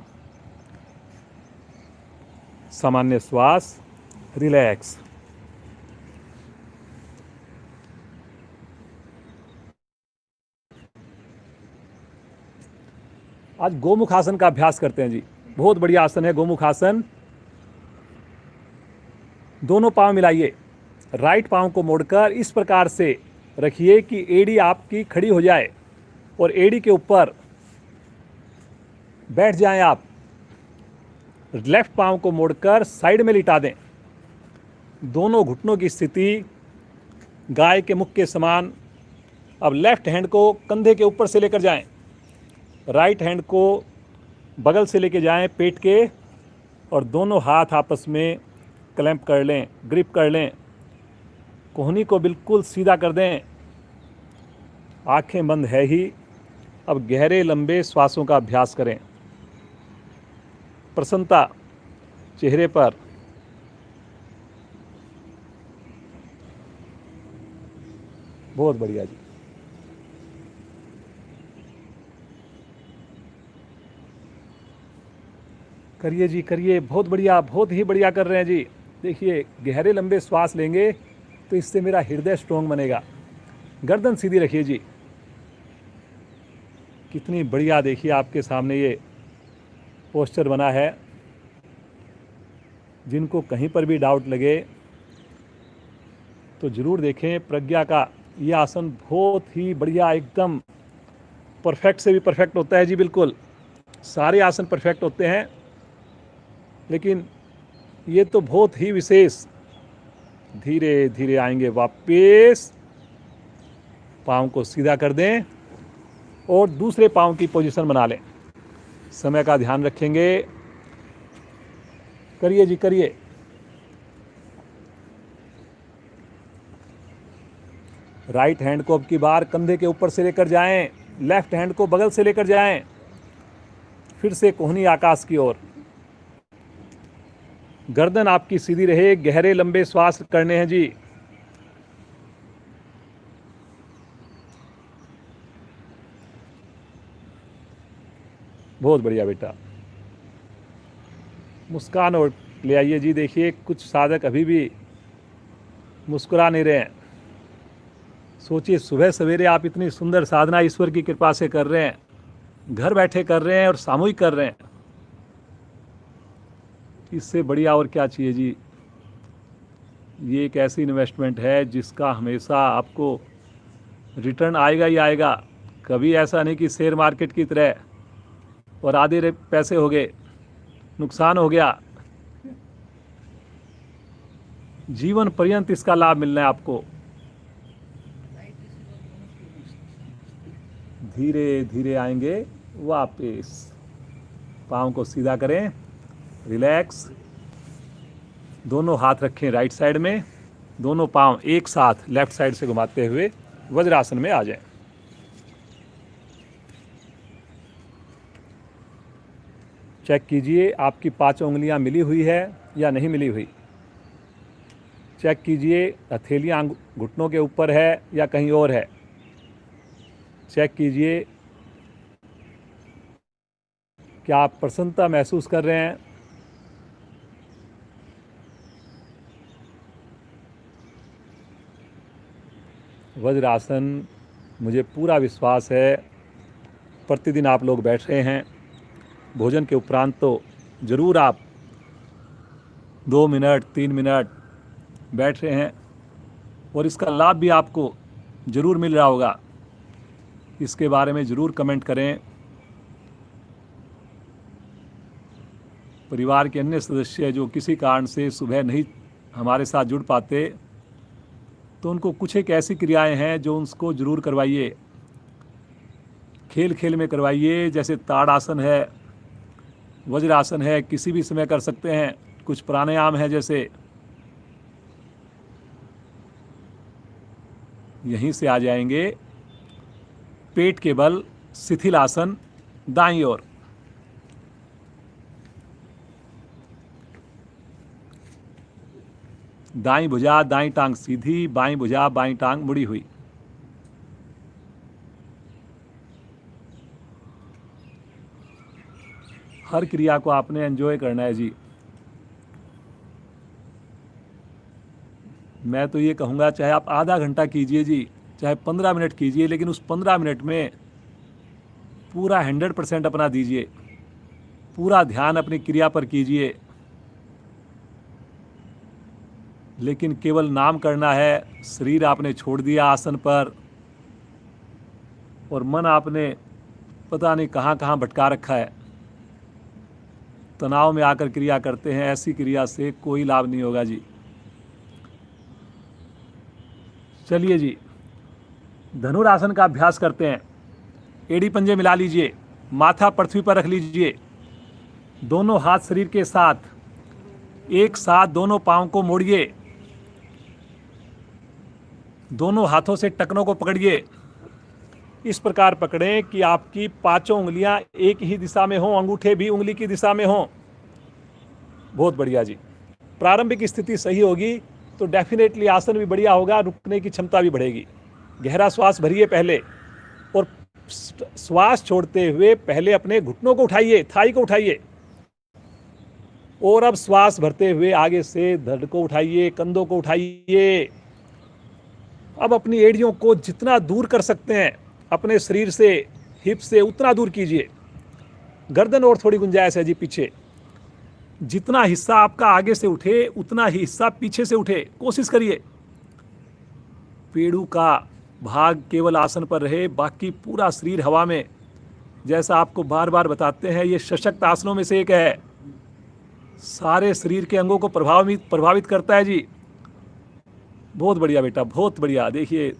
सामान्य श्वास, रिलैक्स। आज गोमुख आसन का अभ्यास करते हैं जी। बहुत बढ़िया आसन है गोमुख आसन। दोनों पांव मिलाइए, राइट पांव को मोड़कर इस प्रकार से रखिए कि एड़ी आपकी खड़ी हो जाए और एड़ी के ऊपर बैठ जाएं आप। लेफ्ट पांव को मोड़कर साइड में लिटा दें। दोनों घुटनों की स्थिति गाय के मुख के समान। अब लेफ्ट हैंड को कंधे के ऊपर से लेकर जाएं, राइट हैंड को बगल से लेके जाएं पेट के, और दोनों हाथ आपस में क्लैंप कर लें, ग्रिप कर लें। कोहनी को बिल्कुल सीधा कर दें। आंखें बंद है ही। अब गहरे लंबे श्वासों का अभ्यास करें। प्रसन्नता चेहरे पर। बहुत बढ़िया जी। करिए जी, करिए। बहुत बढ़िया, बहुत ही बढ़िया कर रहे हैं जी। देखिए, गहरे लंबे श्वास लेंगे तो इससे मेरा हृदय स्ट्रोंग बनेगा। गर्दन सीधी रखिए जी। कितनी बढ़िया देखिए आपके सामने ये पोस्चर बना है। जिनको कहीं पर भी डाउट लगे तो ज़रूर देखें प्रज्ञा का ये आसन। बहुत ही बढ़िया, एकदम परफेक्ट से भी परफेक्ट होता है जी। बिल्कुल सारे आसन परफेक्ट होते हैं, लेकिन ये तो बहुत ही विशेष। धीरे धीरे आएंगे वापस। पाँव को सीधा कर दें और दूसरे पाँव की पोजीशन बना लें। समय का ध्यान रखेंगे। करिए जी, करिए। राइट हैंड को अब की बार कंधे के ऊपर से लेकर जाएं, लेफ्ट हैंड को बगल से लेकर जाएं। फिर से कोहनी आकाश की ओर। गर्दन आपकी सीधी रहे। गहरे लंबे श्वास करने हैं जी। बहुत बढ़िया बेटा। मुस्कान और ले आइए जी। देखिए, कुछ साधक अभी भी मुस्कुरा नहीं रहे हैं। सोचिए, सुबह सवेरे आप इतनी सुंदर साधना ईश्वर की कृपा से कर रहे हैं, घर बैठे कर रहे हैं और सामूहिक कर रहे हैं। इससे बढ़िया और क्या चाहिए जी। ये एक ऐसी इन्वेस्टमेंट है जिसका हमेशा आपको रिटर्न आएगा ही आएगा। कभी ऐसा नहीं कि शेयर मार्केट की तरह और आधे पैसे हो गए, नुकसान हो गया। जीवन पर्यंत इसका लाभ मिलना है आपको। धीरे धीरे आएंगे वापस। पाँव को सीधा करें, रिलैक्स। दोनों हाथ रखें राइट साइड में। दोनों पाँव एक साथ लेफ्ट साइड से घुमाते हुए वज्रासन में आ जाएं। चेक कीजिए आपकी पांचों उंगलियां मिली हुई है या नहीं मिली हुई। चेक कीजिए हथेलियां घुटनों के ऊपर है या कहीं और है। चेक कीजिए क्या आप प्रसन्नता महसूस कर रहे हैं। वज्रासन, मुझे पूरा विश्वास है प्रतिदिन आप लोग बैठ रहे हैं। भोजन के उपरांत तो ज़रूर आप 2 मिनट 3 मिनट बैठ रहे हैं और इसका लाभ भी आपको ज़रूर मिल रहा होगा। इसके बारे में ज़रूर कमेंट करें। परिवार के अन्य सदस्य जो किसी कारण से सुबह नहीं हमारे साथ जुड़ पाते, तो उनको कुछ एक ऐसी क्रियाएं हैं जो उसको ज़रूर करवाइए, खेल खेल में करवाइए। जैसे ताड़ासन है, वज्रासन है, किसी भी समय कर सकते हैं। कुछ प्राणायाम है, जैसे यहीं से आ जाएंगे पेट के बल शिथिल आसन दाईं ओर। दाईं भुजा दाईं टांग सीधी, बाईं भुजा बाईं टांग मुड़ी हुई। हर क्रिया को आपने एंजॉय करना है जी। मैं तो ये कहूँगा चाहे आप आधा घंटा कीजिए जी, चाहे 15 मिनट कीजिए, लेकिन उस 15 मिनट में पूरा 100% अपना दीजिए, पूरा ध्यान अपनी क्रिया पर कीजिए। लेकिन केवल नाम करना है, शरीर आपने छोड़ दिया आसन पर और मन आपने पता नहीं कहाँ कहाँ भटका रखा है, तनाव में आकर क्रिया करते हैं। ऐसी क्रिया से कोई लाभ नहीं होगा जी। चलिए जी, धनुरासन का अभ्यास करते हैं। एड़ी पंजे मिला लीजिए, माथा पृथ्वी पर रख लीजिए, दोनों हाथ शरीर के साथ, एक साथ दोनों पांव को मोड़िए, दोनों हाथों से टखनों को पकड़िए। इस प्रकार पकड़ें कि आपकी पांचों उंगलियां एक ही दिशा में हों, अंगूठे भी उंगली की दिशा में हों। बहुत बढ़िया जी। प्रारंभिक स्थिति सही होगी तो डेफिनेटली आसन भी बढ़िया होगा, रुकने की क्षमता भी बढ़ेगी। गहरा श्वास भरिए पहले, और श्वास छोड़ते हुए पहले अपने घुटनों को उठाइए, थाई को उठाइए, और अब श्वास भरते हुए आगे से धड़ को उठाइए, कंधों को उठाइए। अब अपनी एड़ियों को जितना दूर कर सकते हैं अपने शरीर से, हिप से, उतना दूर कीजिए। गर्दन और थोड़ी गुंजाइश है जी पीछे। जितना हिस्सा आपका आगे से उठे उतना ही हिस्सा पीछे से उठे, कोशिश करिए। पेड़ू का भाग केवल आसन पर रहे, बाकी पूरा शरीर हवा में। जैसा आपको बार बार बताते हैं, ये सशक्त आसनों में से एक है, सारे शरीर के अंगों को प्रभावित करता है जी। बहुत बढ़िया बेटा, बहुत बढ़िया। देखिए,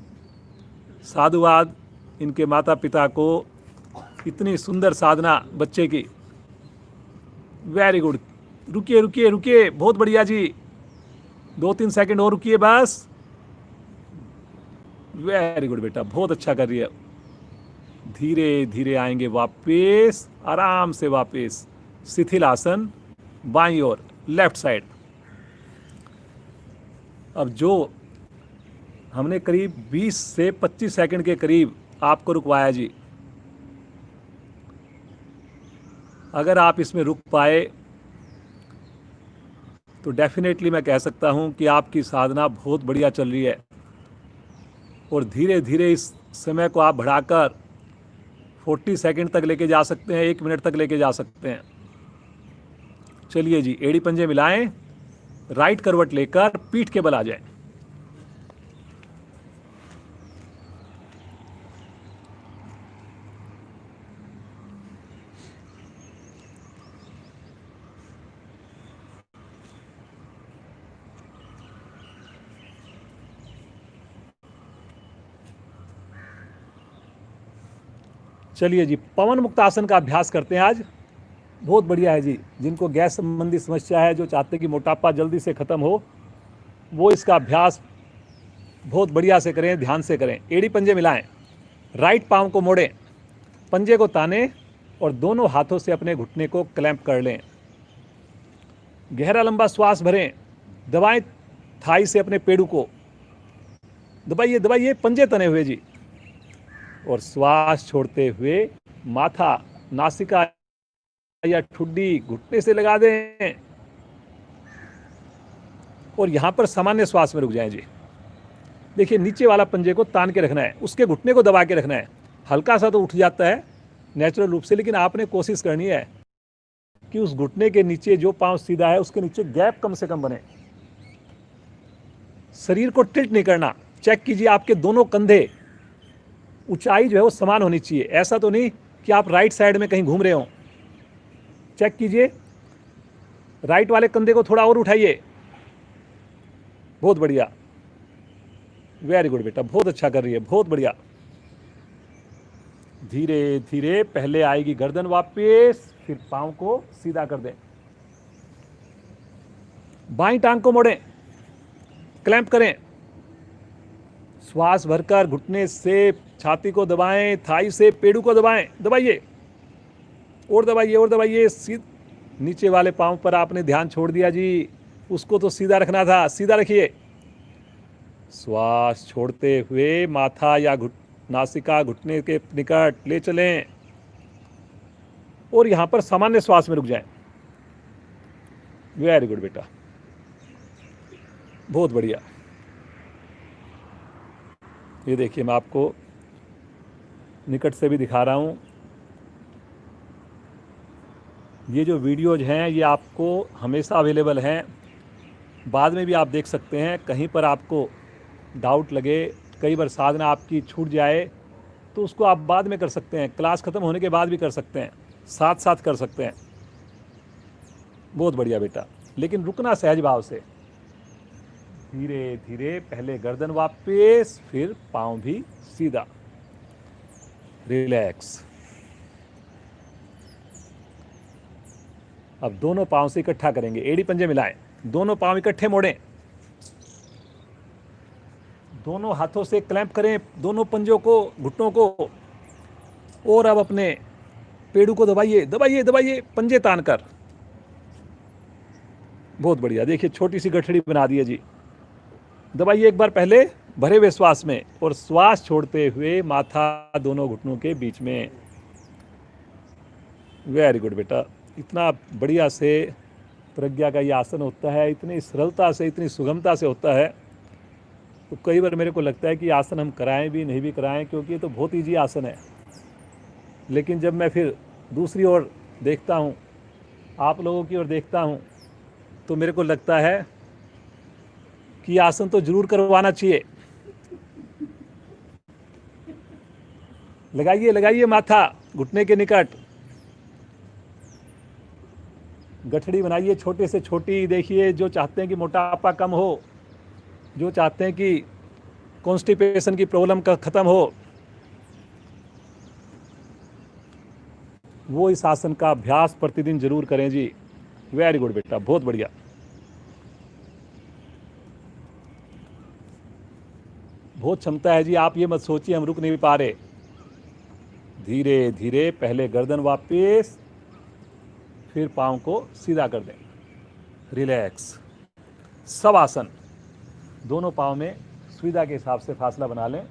साधुवाद इनके माता पिता को, इतनी सुंदर साधना बच्चे की। Very good. रुकिए रुकिए रुकिए, बहुत बढ़िया जी। 2-3 सेकंड और रुकिए बस। वेरी गुड बेटा, बहुत अच्छा कर रही है। धीरे धीरे आएंगे वापस, आराम से वापस। शिथिल आसन बाईं ओर, लेफ्ट साइड। अब जो हमने करीब 20 से 25 सेकंड के करीब आपको रुकवाया जी, अगर आप इसमें रुक पाए तो डेफिनेटली मैं कह सकता हूं कि आपकी साधना बहुत बढ़िया चल रही है। और धीरे धीरे इस समय को आप बढ़ाकर 40 सेकंड तक लेके जा सकते हैं, 1 मिनट तक लेके जा सकते हैं। चलिए जी, एड़ी पंजे मिलाएं, राइट करवट लेकर पीठ के बल आ जाए। चलिए जी, पवन मुक्त आसन का अभ्यास करते हैं आज। बहुत बढ़िया है जी। जिनको गैस संबंधी समस्या है, जो चाहते कि मोटापा जल्दी से ख़त्म हो, वो इसका अभ्यास बहुत बढ़िया से करें, ध्यान से करें। एड़ी पंजे मिलाएं, राइट पाँव को मोड़ें, पंजे को तानें और दोनों हाथों से अपने घुटने को क्लैंप कर लें। गहरा लंबा श्वास भरें, दबाएं थाई से अपने पेड़ू को, दबाइए दबाइए, पंजे तने हुए जी। और श्वास छोड़ते हुए माथा, नासिका या ठुड्डी घुटने से लगा दें और यहां पर सामान्य श्वास में रुक जाएं जी। देखिए, नीचे वाला पंजे को तान के रखना है, उसके घुटने को दबा के रखना है। हल्का सा तो उठ जाता है नेचुरल रूप से, लेकिन आपने कोशिश करनी है कि उस घुटने के नीचे जो पांव सीधा है उसके नीचे गैप कम से कम बने। शरीर को टिल्ट नहीं करना। चेक कीजिए, आपके दोनों कंधे ऊंचाई जो है वो समान होनी चाहिए। ऐसा तो नहीं कि आप राइट साइड में कहीं घूम रहे हो। चेक कीजिए, राइट वाले कंधे को थोड़ा और उठाइए। बहुत बढ़िया। वेरी गुड बेटा, बहुत अच्छा कर रही है, बहुत बढ़िया। धीरे धीरे पहले आएगी गर्दन वापस, फिर पांव को सीधा कर दें। बाईं टांग को मोड़ें, क्लैंप करें, श्वास भरकर घुटने से छाती को दबाएं, थाई से पेड़ू को दबाएं, दबाइए और दबाइए और दबाइए। नीचे वाले पांव पर आपने ध्यान छोड़ दिया जी, उसको तो सीधा रखना था, सीधा रखिए। श्वास छोड़ते हुए माथा या नासिका घुटने के निकट ले चलें और यहां पर सामान्य श्वास में रुक जाएं। वेरी गुड बेटा, बहुत बढ़िया। ये देखिए, मैं आपको निकट से भी दिखा रहा हूं। ये जो वीडियोज हैं ये आपको हमेशा अवेलेबल हैं, बाद में भी आप देख सकते हैं। कहीं पर आपको डाउट लगे, कई बार साधना आपकी छूट जाए, तो उसको आप बाद में कर सकते हैं, क्लास ख़त्म होने के बाद भी कर सकते हैं, साथ साथ कर सकते हैं। बहुत बढ़िया बेटा, लेकिन रुकना सहज भाव से। धीरे धीरे पहले गर्दन वापस, फिर पाँव भी सीधा, रिलैक्स। अब दोनों पाँव से इकट्ठा करेंगे, एड़ी पंजे मिलाएं, दोनों पाँव इकट्ठे मोड़ें, दोनों हाथों से क्लैंप करें दोनों पंजों को, घुटनों को, और अब अपने पेड़ू को दबाइए दबाइए दबाइए, पंजे तान कर। बहुत बढ़िया, देखिए छोटी सी गठड़ी बना दी है जी। दबाइए एक बार पहले भरे हुए श्वास में, और श्वास छोड़ते हुए माथा दोनों घुटनों के बीच में। वेरी गुड बेटा, इतना बढ़िया से प्रज्ञा का ये आसन होता है, इतनी सरलता से, इतनी सुगमता से होता है। तो कई बार मेरे को लगता है कि आसन हम कराएं भी नहीं भी कराएं, क्योंकि ये तो बहुत ईजी आसन है। लेकिन जब मैं फिर दूसरी ओर देखता हूँ, आप लोगों की ओर देखता हूँ, तो मेरे को लगता है कि आसन तो जरूर करवाना चाहिए। लगाइए लगाइए माथा घुटने के निकट, गठड़ी बनाइए छोटे से छोटी। देखिए, जो चाहते हैं कि मोटापा कम हो, जो चाहते हैं कि कॉन्स्टिपेशन की प्रॉब्लम का ख़त्म हो, वो इस आसन का अभ्यास प्रतिदिन जरूर करें जी। वेरी गुड बेटा, बहुत बढ़िया। बहुत क्षमता है जी, आप ये मत सोचिए हम रुक नहीं पा रहे। धीरे धीरे पहले गर्दन वापस, फिर पाँव को सीधा कर दें, रिलैक्स। सब आसन दोनों पाँव में सुविधा के हिसाब से फासला बना लें।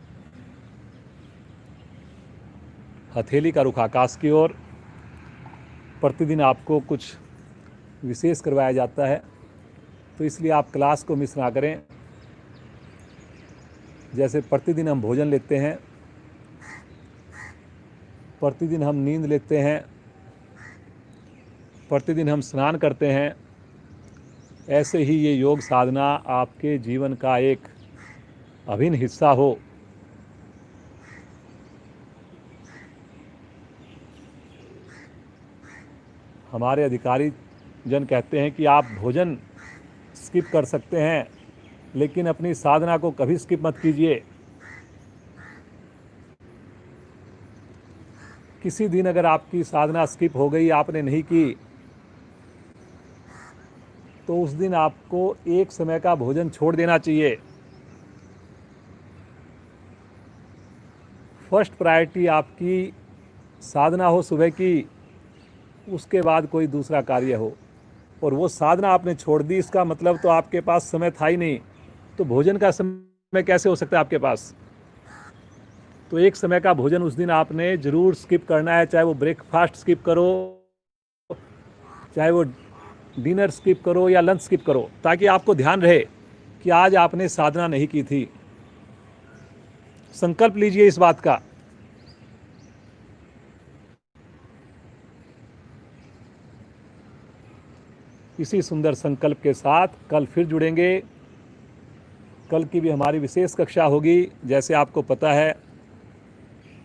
हथेली का रुख आकाश की ओर। प्रतिदिन आपको कुछ विशेष करवाया जाता है, तो इसलिए आप क्लास को मिस ना करें। जैसे प्रतिदिन हम भोजन लेते हैं, प्रतिदिन हम नींद लेते हैं, प्रतिदिन हम स्नान करते हैं, ऐसे ही ये योग साधना आपके जीवन का एक अभिन्न हिस्सा हो। हमारे अधिकारी जन कहते हैं कि आप भोजन स्किप कर सकते हैं, लेकिन अपनी साधना को कभी स्किप मत कीजिए। किसी दिन अगर आपकी साधना स्किप हो गई, आपने नहीं की, तो उस दिन आपको एक समय का भोजन छोड़ देना चाहिए। फर्स्ट प्रायोरिटी आपकी साधना हो सुबह की, उसके बाद कोई दूसरा कार्य हो। और वो साधना आपने छोड़ दी, इसका मतलब तो आपके पास समय था ही नहीं, तो भोजन का समय कैसे हो सकता है आपके पास। तो एक समय का भोजन उस दिन आपने ज़रूर स्किप करना है, चाहे वो ब्रेकफास्ट स्किप करो, चाहे वो डिनर स्किप करो या लंच स्किप करो, ताकि आपको ध्यान रहे कि आज आपने साधना नहीं की थी। संकल्प लीजिए इस बात का। इसी सुंदर संकल्प के साथ कल फिर जुड़ेंगे। कल की भी हमारी विशेष कक्षा होगी, जैसे आपको पता है,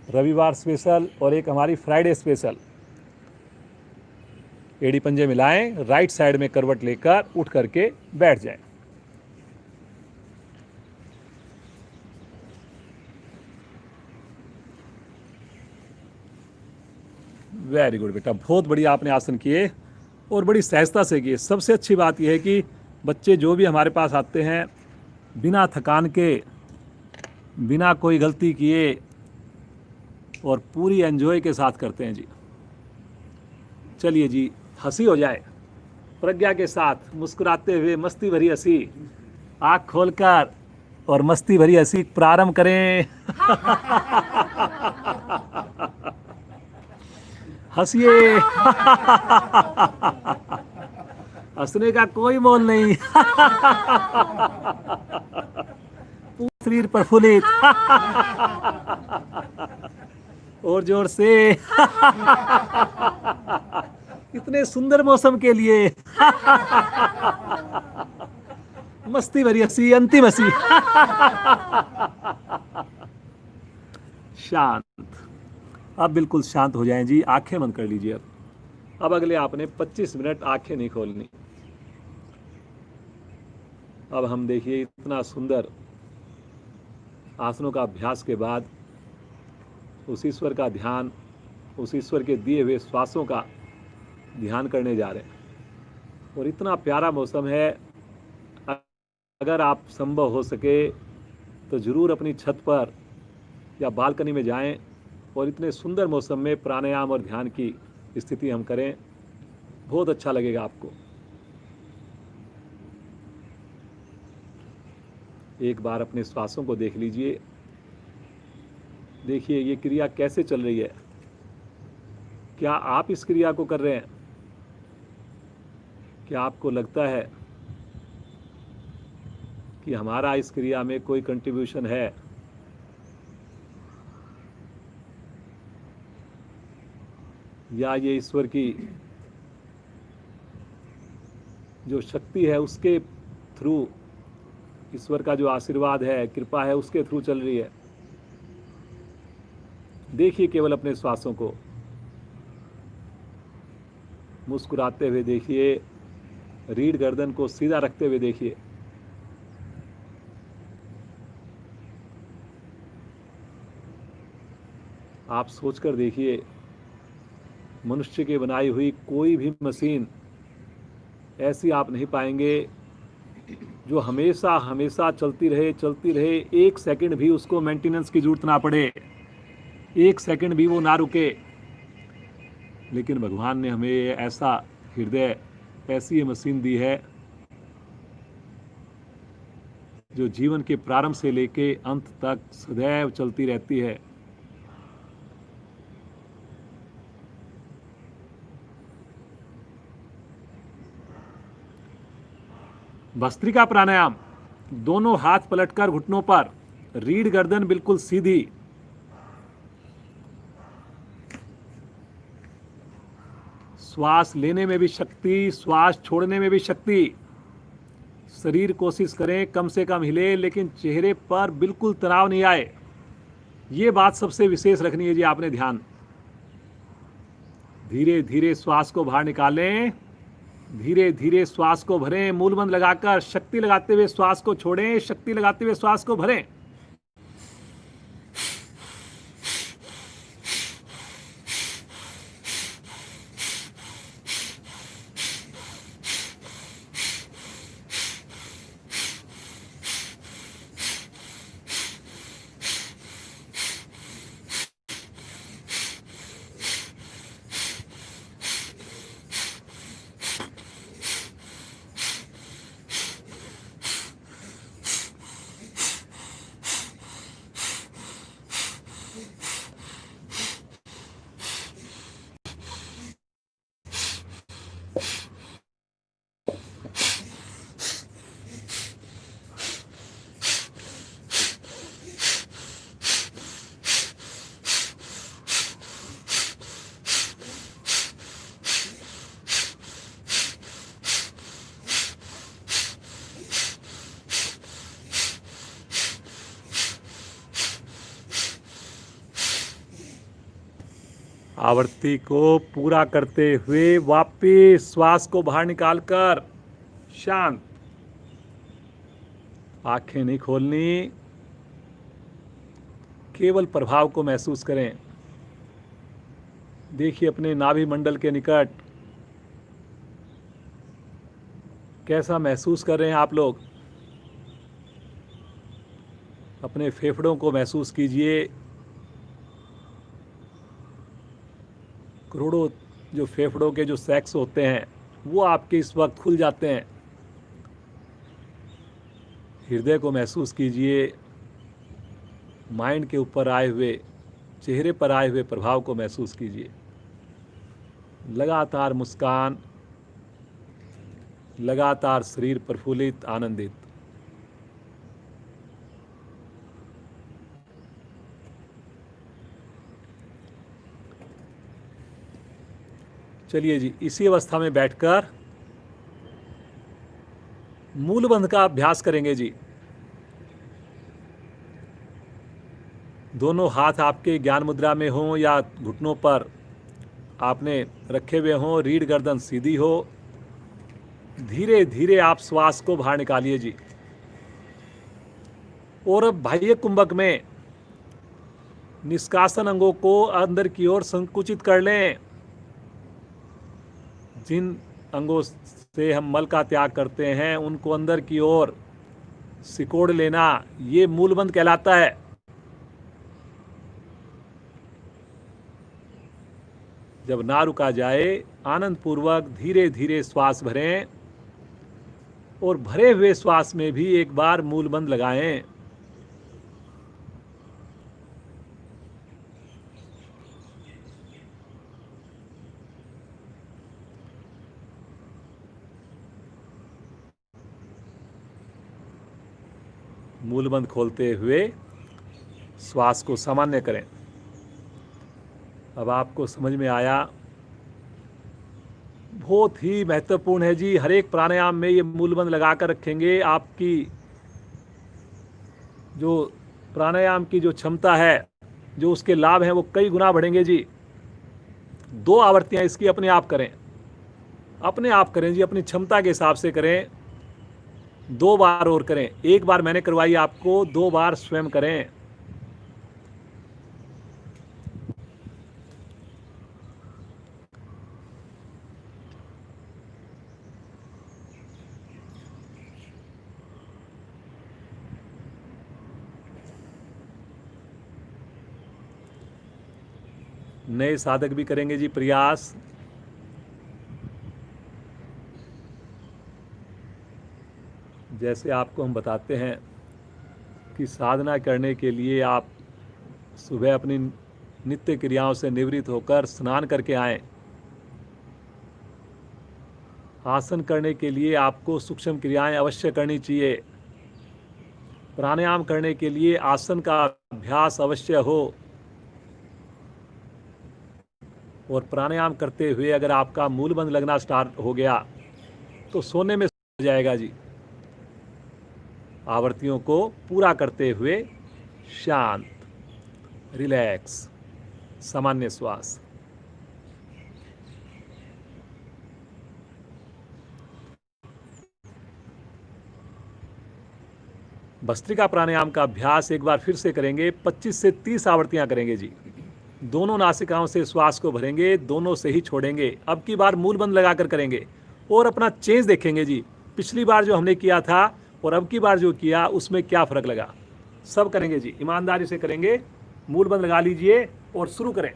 रविवार स्पेशल और एक हमारी फ्राइडे स्पेशल। एड़ी पंजे मिलाएं, राइट साइड में करवट लेकर उठ करके बैठ जाएं। वेरी गुड बेटा, बहुत बढ़िया आपने आसन किए और बड़ी सहजता से किए। सबसे अच्छी बात यह है कि बच्चे जो भी हमारे पास आते हैं बिना थकान के, बिना कोई गलती किए और पूरी एंजॉय के साथ करते हैं जी। चलिए जी, हंसी हो जाए प्रज्ञा के साथ, मुस्कुराते हुए मस्ती भरी हंसी, आँख खोलकर और मस्ती भरी हंसी प्रारंभ करें। हंसिए। हंसने का कोई मोल नहीं। पूरा शरीर प्रफुल्लित। और जोर से। इतने सुंदर मौसम के लिए मस्ती भरी हंसी, अंतिम हंसी। शांत। अब बिल्कुल शांत हो जाएं जी, आंखें बंद कर लीजिए। अब अगले आपने 25 मिनट आंखें नहीं खोलनी। अब हम देखिए इतना सुंदर आसनों का अभ्यास के बाद उस ईश्वर का ध्यान, उस ईश्वर के दिए हुए श्वासों का ध्यान करने जा रहे हैं। और इतना प्यारा मौसम है, अगर आप संभव हो सके तो ज़रूर अपनी छत पर या बालकनी में जाएं और इतने सुंदर मौसम में प्राणायाम और ध्यान की स्थिति हम करें। बहुत अच्छा लगेगा आपको। एक बार अपने श्वासों को देख लीजिए। देखिए ये क्रिया कैसे चल रही है। क्या आप इस क्रिया को कर रहे हैं? क्या आपको लगता है कि हमारा इस क्रिया में कोई कंट्रीब्यूशन है? या ये ईश्वर की जो शक्ति है उसके थ्रू, ईश्वर का जो आशीर्वाद है, कृपा है, उसके थ्रू चल रही है? देखिए केवल अपने श्वासों को, मुस्कुराते हुए देखिए, रीढ़ गर्दन को सीधा रखते हुए देखिए। आप सोचकर देखिए, मनुष्य की बनाई हुई कोई भी मशीन ऐसी आप नहीं पाएंगे जो हमेशा हमेशा चलती रहे, एक सेकंड भी उसको मेंटेनेंस की जरूरत ना पड़े, एक सेकंड भी वो ना रुके। लेकिन भगवान ने हमें ऐसा हृदय, ऐसी मशीन दी है जो जीवन के प्रारंभ से लेके अंत तक सदैव चलती रहती है। भस्त्रिका प्राणायाम, दोनों हाथ पलटकर घुटनों पर, रीढ़ गर्दन बिल्कुल सीधी। श्वास लेने में भी शक्ति, श्वास छोड़ने में भी शक्ति। शरीर कोशिश करें कम से कम हिले, लेकिन चेहरे पर बिल्कुल तनाव नहीं आए। ये बात सबसे विशेष रखनी है जी आपने ध्यान। धीरे धीरे श्वास को बाहर निकालें, धीरे धीरे श्वास को भरें, मूलबंध लगाकर शक्ति लगाते हुए श्वास को छोड़ें, शक्ति लगाते हुए श्वास को भरें। आवृत्ति को पूरा करते हुए वापस श्वास को बाहर निकालकर शांत, आंखें नहीं खोलनी, केवल प्रभाव को महसूस करें। देखिए अपने नाभि मंडल के निकट कैसा महसूस कर रहे हैं आप लोग। अपने फेफड़ों को महसूस कीजिए। करोड़ों जो फेफड़ों के जो सैक्स होते हैं वो आपके इस वक्त खुल जाते हैं। हृदय को महसूस कीजिए। माइंड के ऊपर आए हुए, चेहरे पर आए हुए प्रभाव को महसूस कीजिए। लगातार मुस्कान, लगातार शरीर प्रफुल्लित, आनंदित। चलिए जी, इसी अवस्था में बैठकर मूलबंध का अभ्यास करेंगे जी। दोनों हाथ आपके ज्ञान मुद्रा में हों या घुटनों पर आपने रखे हुए हों, रीढ़ गर्दन सीधी हो। धीरे धीरे आप श्वास को बाहर निकालिए जी। और अब बाह्य कुंभक में निष्कासन अंगों को अंदर की ओर संकुचित कर लें। जिन अंगों से हम मल का त्याग करते हैं उनको अंदर की ओर सिकोड़ लेना, ये मूलबंध कहलाता है। जब ना रुका जाए, आनंद पूर्वक धीरे धीरे श्वास भरें और भरे हुए श्वास में भी एक बार मूलबंध लगाएं। मूलबंध खोलते हुए श्वास को सामान्य करें। अब आपको समझ में आया, बहुत ही महत्वपूर्ण है जी। हर एक प्राणायाम में ये मूलबंध लगा कर रखेंगे, आपकी जो प्राणायाम की जो क्षमता है, जो उसके लाभ हैं, वो कई गुना बढ़ेंगे जी। 2 आवृत्तियां इसकी अपने आप करें, अपने आप करें जी, अपनी क्षमता के हिसाब से करें। 2 बार और करें। 1 बार मैंने करवाई आपको, 2 बार स्वयं करें। नए साधक भी करेंगे जी प्रयास। जैसे आपको हम बताते हैं कि साधना करने के लिए आप सुबह अपनी नित्य क्रियाओं से निवृत्त होकर स्नान करके आएं। आसन करने के लिए आपको सूक्ष्म क्रियाएं अवश्य करनी चाहिए। प्राणायाम करने के लिए आसन का अभ्यास अवश्य हो। और प्राणायाम करते हुए अगर आपका मूलबंध लगना स्टार्ट हो गया तो सोने में सो जाएगा जी। आवृत्तियों को पूरा करते हुए शांत, रिलैक्स, सामान्य श्वास। भस्त्रिका प्राणायाम का अभ्यास एक बार फिर से करेंगे। 25 से 30 आवृत्तियां करेंगे जी। दोनों नासिकाओं से श्वास को भरेंगे, दोनों से ही छोड़ेंगे। अब की बार मूलबंध लगाकर करेंगे और अपना चेंज देखेंगे जी। पिछली बार जो हमने किया था और अब की बार जो किया उसमें क्या फ़र्क लगा। सब करेंगे जी, ईमानदारी से करेंगे। मूलबंध लगा लीजिए और शुरू करें।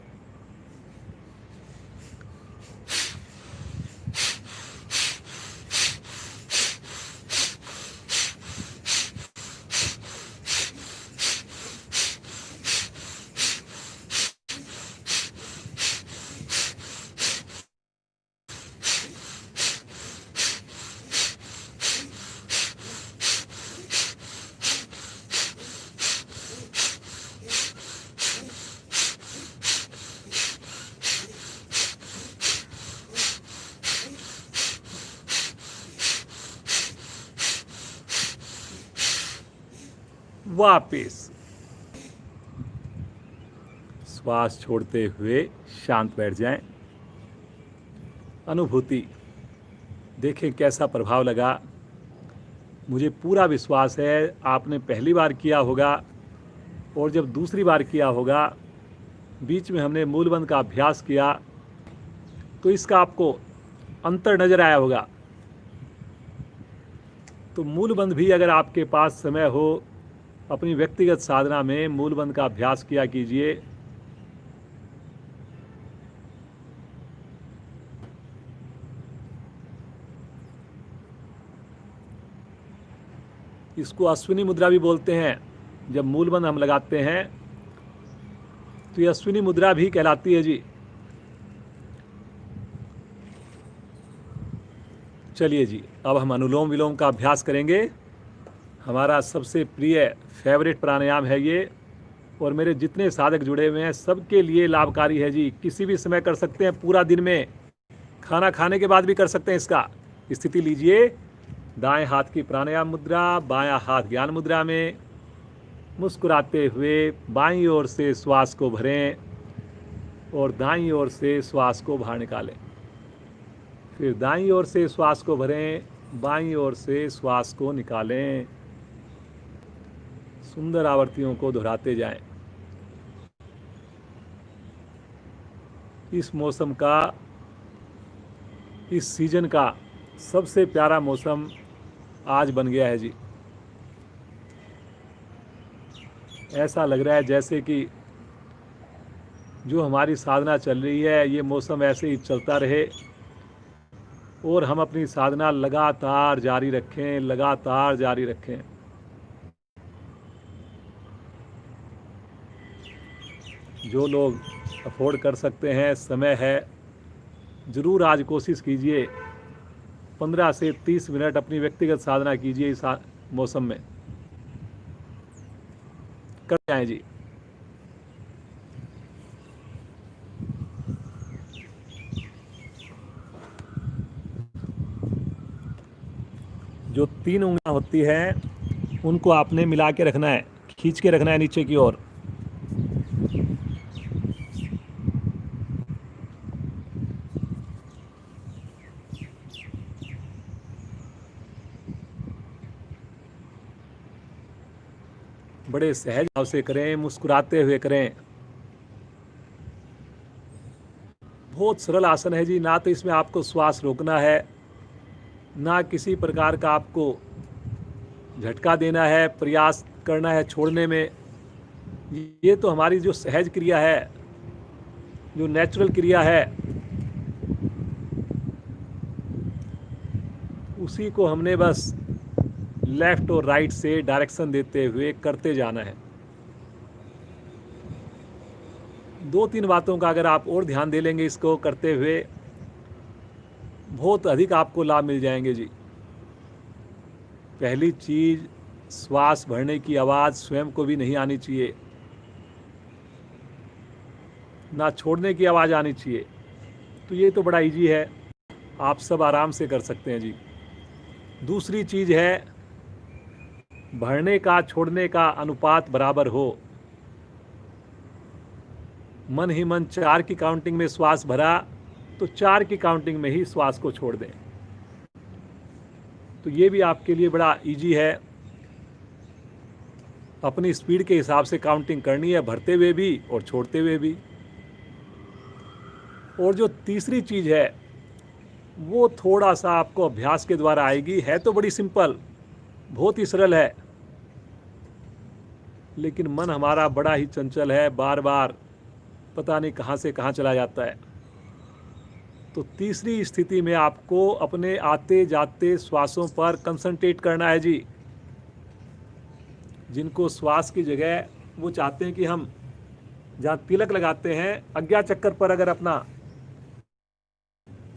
वापिस श्वास छोड़ते हुए शांत बैठ जाएं। अनुभूति देखें कैसा प्रभाव लगा। मुझे पूरा विश्वास है आपने पहली बार किया होगा और जब दूसरी बार किया होगा बीच में हमने मूलबंध का अभ्यास किया, तो इसका आपको अंतर नज़र आया होगा। तो मूलबंध भी अगर आपके पास समय हो, अपनी व्यक्तिगत साधना में मूलबंध का अभ्यास किया कीजिए। इसको अश्विनी मुद्रा भी बोलते हैं। जब मूलबंध हम लगाते हैं तो ये अश्विनी मुद्रा भी कहलाती है जी। चलिए जी, अब हम अनुलोम विलोम का अभ्यास करेंगे। हमारा सबसे प्रिय फेवरेट प्राणायाम है ये, और मेरे जितने साधक जुड़े हुए हैं सबके लिए लाभकारी है जी। किसी भी समय कर सकते हैं, पूरा दिन में, खाना खाने के बाद भी कर सकते हैं। इसका स्थिति लीजिए, दाएं हाथ की प्राणायाम मुद्रा, बायां हाथ ज्ञान मुद्रा में, मुस्कुराते हुए बाईं ओर से श्वास को भरें और दाईं ओर से श्वास को बाहर निकालें। फिर दाईं ओर से श्वास को भरें, बाईं ओर से श्वास को निकालें। सुंदर आवृत्तियों को दोहराते जाएं। इस मौसम का, इस सीजन का सबसे प्यारा मौसम आज बन गया है जी। ऐसा लग रहा है जैसे कि जो हमारी साधना चल रही है, ये मौसम ऐसे ही चलता रहे और हम अपनी साधना लगातार जारी रखें, लगातार जारी रखें। जो लोग अफोर्ड कर सकते हैं, समय है, ज़रूर आज कोशिश कीजिए। 15 से 30 मिनट अपनी व्यक्तिगत साधना कीजिए इस मौसम में। कर जाएं जी। जो 3 उंगलियां होती हैं उनको आपने मिला के रखना है, खींच के रखना है नीचे की ओर। बड़े सहज भाव से करें, मुस्कुराते हुए करें। बहुत सरल आसन है जी। ना तो इसमें आपको श्वास रोकना है, ना किसी प्रकार का आपको झटका देना है, प्रयास करना है छोड़ने में। ये तो हमारी जो सहज क्रिया है, जो नेचुरल क्रिया है, उसी को हमने बस लेफ्ट और राइट से डायरेक्शन देते हुए करते जाना है। 2-3 बातों का अगर आप और ध्यान दे लेंगे इसको करते हुए, बहुत अधिक आपको लाभ मिल जाएंगे जी। पहली चीज़, श्वास भरने की आवाज़ स्वयं को भी नहीं आनी चाहिए, ना छोड़ने की आवाज़ आनी चाहिए। तो ये तो बड़ा इजी है, आप सब आराम से कर सकते हैं जी। दूसरी चीज़ है, भरने का छोड़ने का अनुपात बराबर हो। मन ही मन 4 की काउंटिंग में श्वास भरा तो 4 की काउंटिंग में ही श्वास को छोड़ दें। तो ये भी आपके लिए बड़ा इजी है। अपनी स्पीड के हिसाब से काउंटिंग करनी है, भरते हुए भी और छोड़ते हुए भी। और जो तीसरी चीज़ है वो थोड़ा सा आपको अभ्यास के द्वारा आएगी। है तो बड़ी सिंपल, बहुत ही सरल है, लेकिन मन हमारा बड़ा ही चंचल है, बार बार पता नहीं कहाँ से कहाँ चला जाता है। तो तीसरी स्थिति में आपको अपने आते जाते श्वासों पर कंसंट्रेट करना है जी। जिनको श्वास की जगह वो चाहते हैं कि हम जहाँ तिलक लगाते हैं अज्ञा चक्कर पर अगर अपना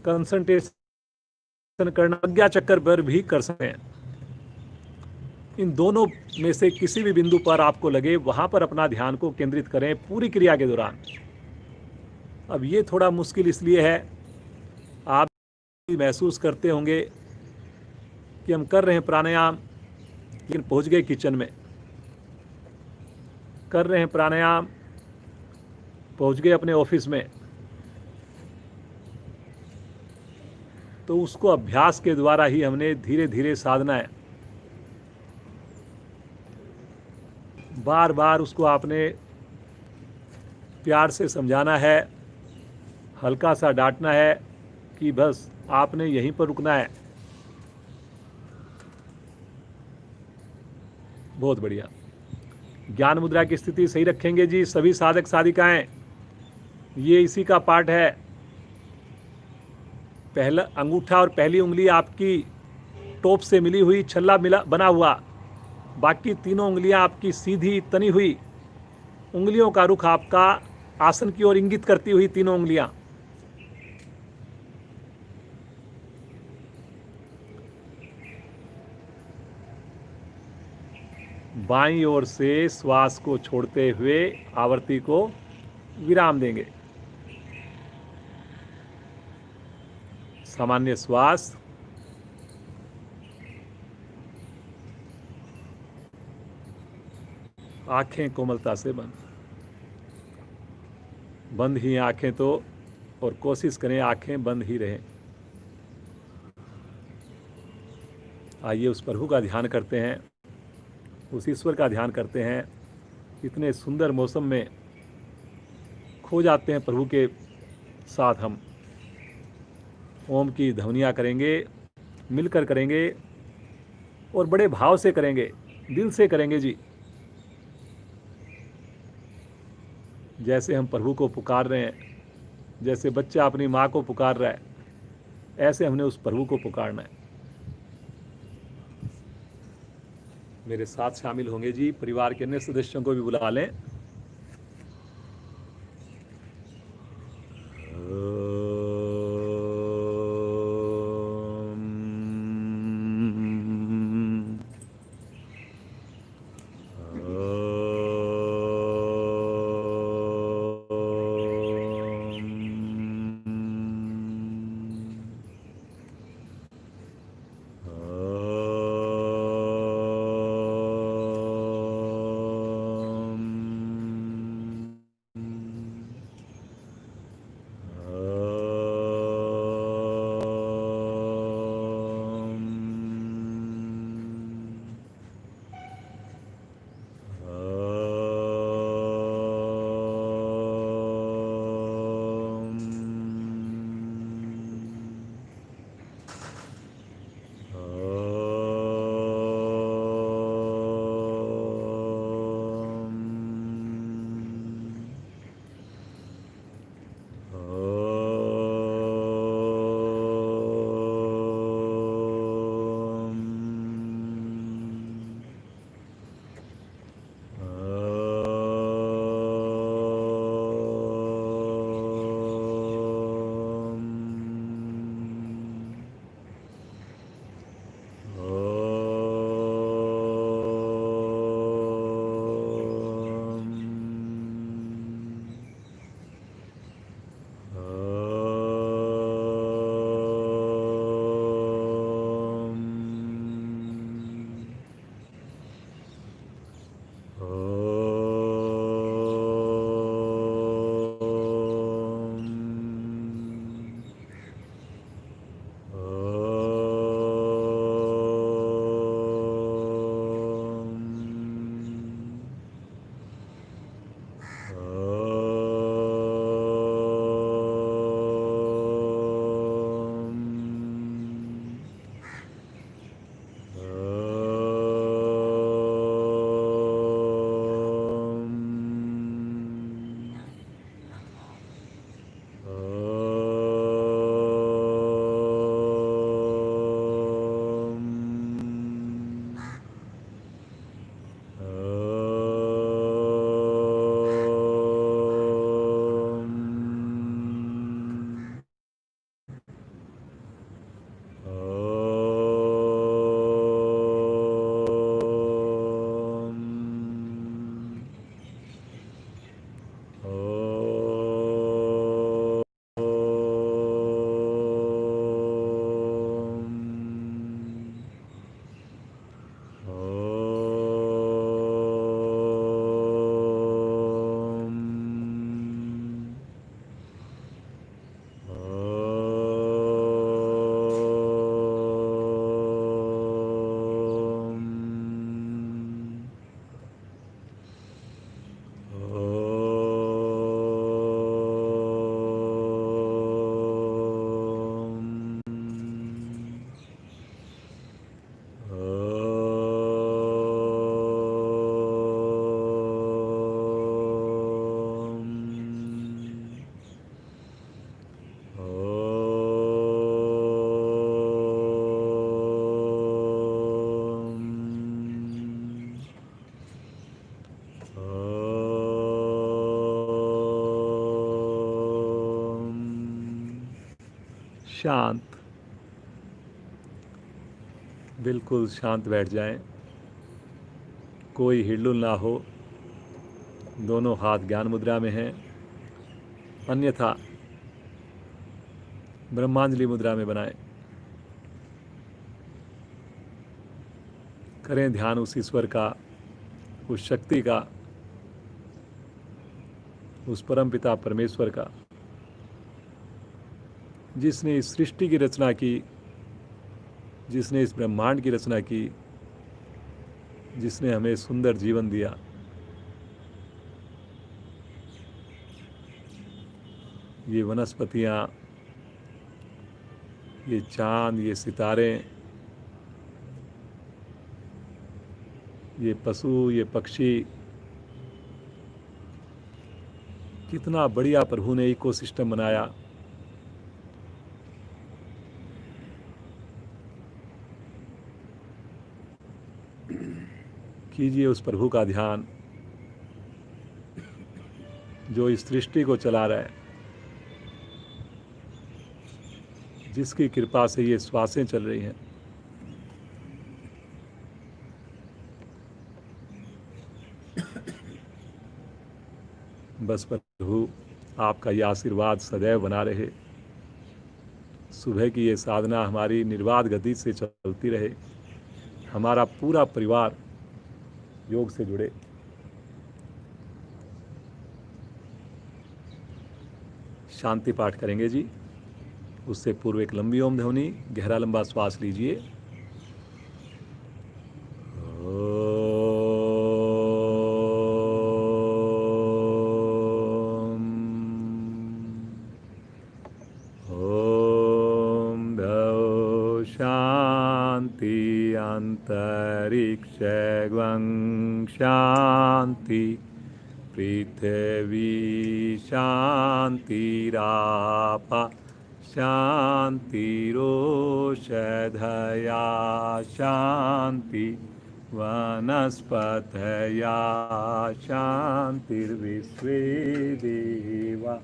कंसंट्रेशन करना, अज्ञा चक्कर पर भी कर सकते हैं। इन दोनों में से किसी भी बिंदु पर आपको लगे वहाँ पर अपना ध्यान को केंद्रित करें पूरी क्रिया के दौरान। अब ये थोड़ा मुश्किल इसलिए है, आप महसूस करते होंगे कि हम कर रहे हैं प्राणायाम लेकिन पहुँच गए किचन में, कर रहे हैं प्राणायाम पहुँच गए अपने ऑफिस में। तो उसको अभ्यास के द्वारा ही हमने धीरे धीरे साधना है। बार बार उसको आपने प्यार से समझाना है, हल्का सा डांटना है कि बस आपने यहीं पर रुकना है। बहुत बढ़िया। ज्ञान मुद्रा की स्थिति सही रखेंगे जी सभी साधक साधिकाएं, ये इसी का पार्ट है। पहला अंगूठा और पहली उंगली आपकी टोप से मिली हुई, छल्ला मिला बना हुआ, बाकी तीनों उंगलियां आपकी सीधी तनी हुई, उंगलियों का रुख आपका आसन की ओर इंगित करती हुई तीनों उंगलियां। बाईं ओर से श्वास को छोड़ते हुए आवर्ती को विराम देंगे। सामान्य श्वास, आंखें कोमलता से बंद, बंद ही आंखें तो, और कोशिश करें आंखें बंद ही रहें। आइए उस प्रभु का ध्यान करते हैं, उस ईश्वर का ध्यान करते हैं। इतने सुंदर मौसम में खो जाते हैं प्रभु के साथ। हम ओम की ध्वनियाँ करेंगे, मिलकर करेंगे और बड़े भाव से करेंगे, दिल से करेंगे जी। जैसे हम प्रभु को पुकार रहे हैं, जैसे बच्चा अपनी माँ को पुकार रहा है, ऐसे हमने उस प्रभु को पुकारना है। मेरे साथ शामिल होंगे जी, परिवार के अन्य सदस्यों को भी बुला लें। शांत, बिल्कुल शांत बैठ जाएं, कोई हिलडुल ना हो, दोनों हाथ ज्ञान मुद्रा में हैं, अन्यथा ब्रह्मांजलि मुद्रा में बनाएं। करें ध्यान उस ईश्वर का, उस शक्ति का, उस परमपिता परमेश्वर का, जिसने इस सृष्टि की रचना की, जिसने इस ब्रह्मांड की रचना की, जिसने हमें सुंदर जीवन दिया। ये वनस्पतियाँ, ये चांद, ये सितारे, ये पशु, ये पक्षी, कितना बढ़िया प्रभु ने इकोसिस्टम बनाया। कीजिए उस प्रभु का ध्यान जो इस सृष्टि को चला रहा है, जिसकी कृपा से ये श्वासें चल रही हैं। बस प्रभु आपका ये आशीर्वाद सदैव बना रहे, सुबह की ये साधना हमारी निर्बाध गति से चलती रहे, हमारा पूरा परिवार योग से जुड़े। शांति पाठ करेंगे जी। उससे पूर्व एक लंबी ओम ध्वनि, गहरा लंबा श्वास लीजिए। शांति अंतरिक्ष शांति, पृथ्वी शांतिरापा शांतिरोषधया शांति, वनस्पतया शांतिर्विश्वे देवा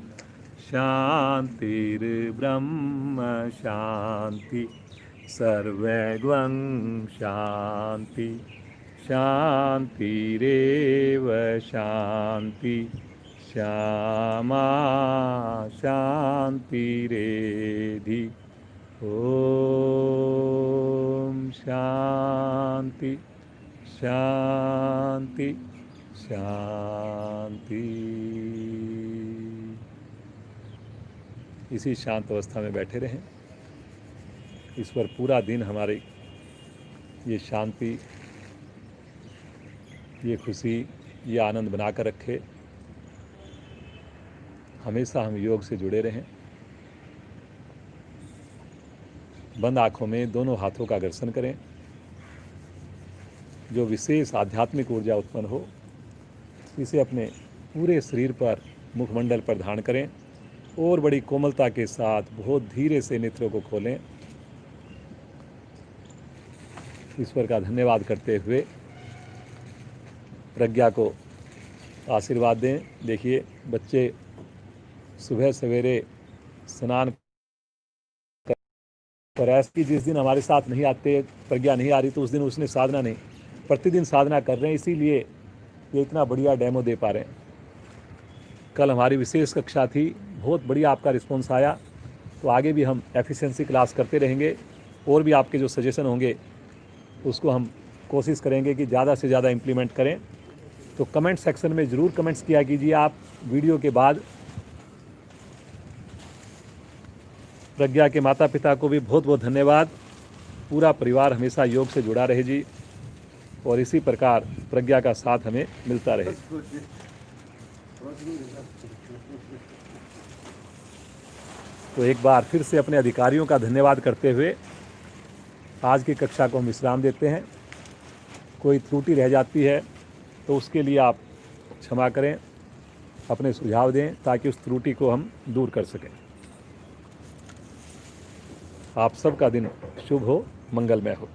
शांतिर्ब्रह्म शांति, सर्वैर्गं शांति, शांतिरेव शांति, श्यामा शांतिरेधि। ओम शांति शांति शांति। इसी शांत अवस्था में बैठे रहें। ईश्वर पूरा दिन हमारे ये शांति, ये खुशी, ये आनंद बनाकर रखे। हमेशा हम योग से जुड़े रहें। बंद आँखों में दोनों हाथों का घर्षण करें। जो विशेष आध्यात्मिक ऊर्जा उत्पन्न हो, इसे अपने पूरे शरीर पर, मुखमंडल पर धारण करें और बड़ी कोमलता के साथ बहुत धीरे से नेत्रों को खोलें। ईश्वर का धन्यवाद करते हुए प्रज्ञा को आशीर्वाद दें। देखिए, बच्चे सुबह सवेरे स्नान पर, ऐसी जिस दिन हमारे साथ नहीं आते, प्रज्ञा नहीं आ रही, तो उस दिन उसने साधना नहीं, प्रतिदिन साधना कर रहे हैं, इसीलिए ये इतना बढ़िया डेमो दे पा रहे हैं। कल हमारी विशेष कक्षा थी, बहुत बढ़िया आपका रिस्पॉन्स आया, तो आगे भी हम एफिशिएंसी क्लास करते रहेंगे और भी आपके जो सजेशन होंगे उसको हम कोशिश करेंगे कि ज़्यादा से ज़्यादा इम्प्लीमेंट करें। तो कमेंट सेक्शन में ज़रूर कमेंट्स किया कीजिए आप वीडियो के बाद। प्रज्ञा के माता पिता को भी बहुत बहुत धन्यवाद। पूरा परिवार हमेशा योग से जुड़ा रहे जी, और इसी प्रकार प्रज्ञा का साथ हमें मिलता रहे। तो एक बार फिर से अपने अधिकारियों का धन्यवाद करते हुए आज की कक्षा को हम विश्राम देते हैं। कोई त्रुटि रह जाती है तो उसके लिए आप क्षमा करें, अपने सुझाव दें ताकि उस त्रुटि को हम दूर कर सकें। आप सबका दिन शुभ हो, मंगलमय हो।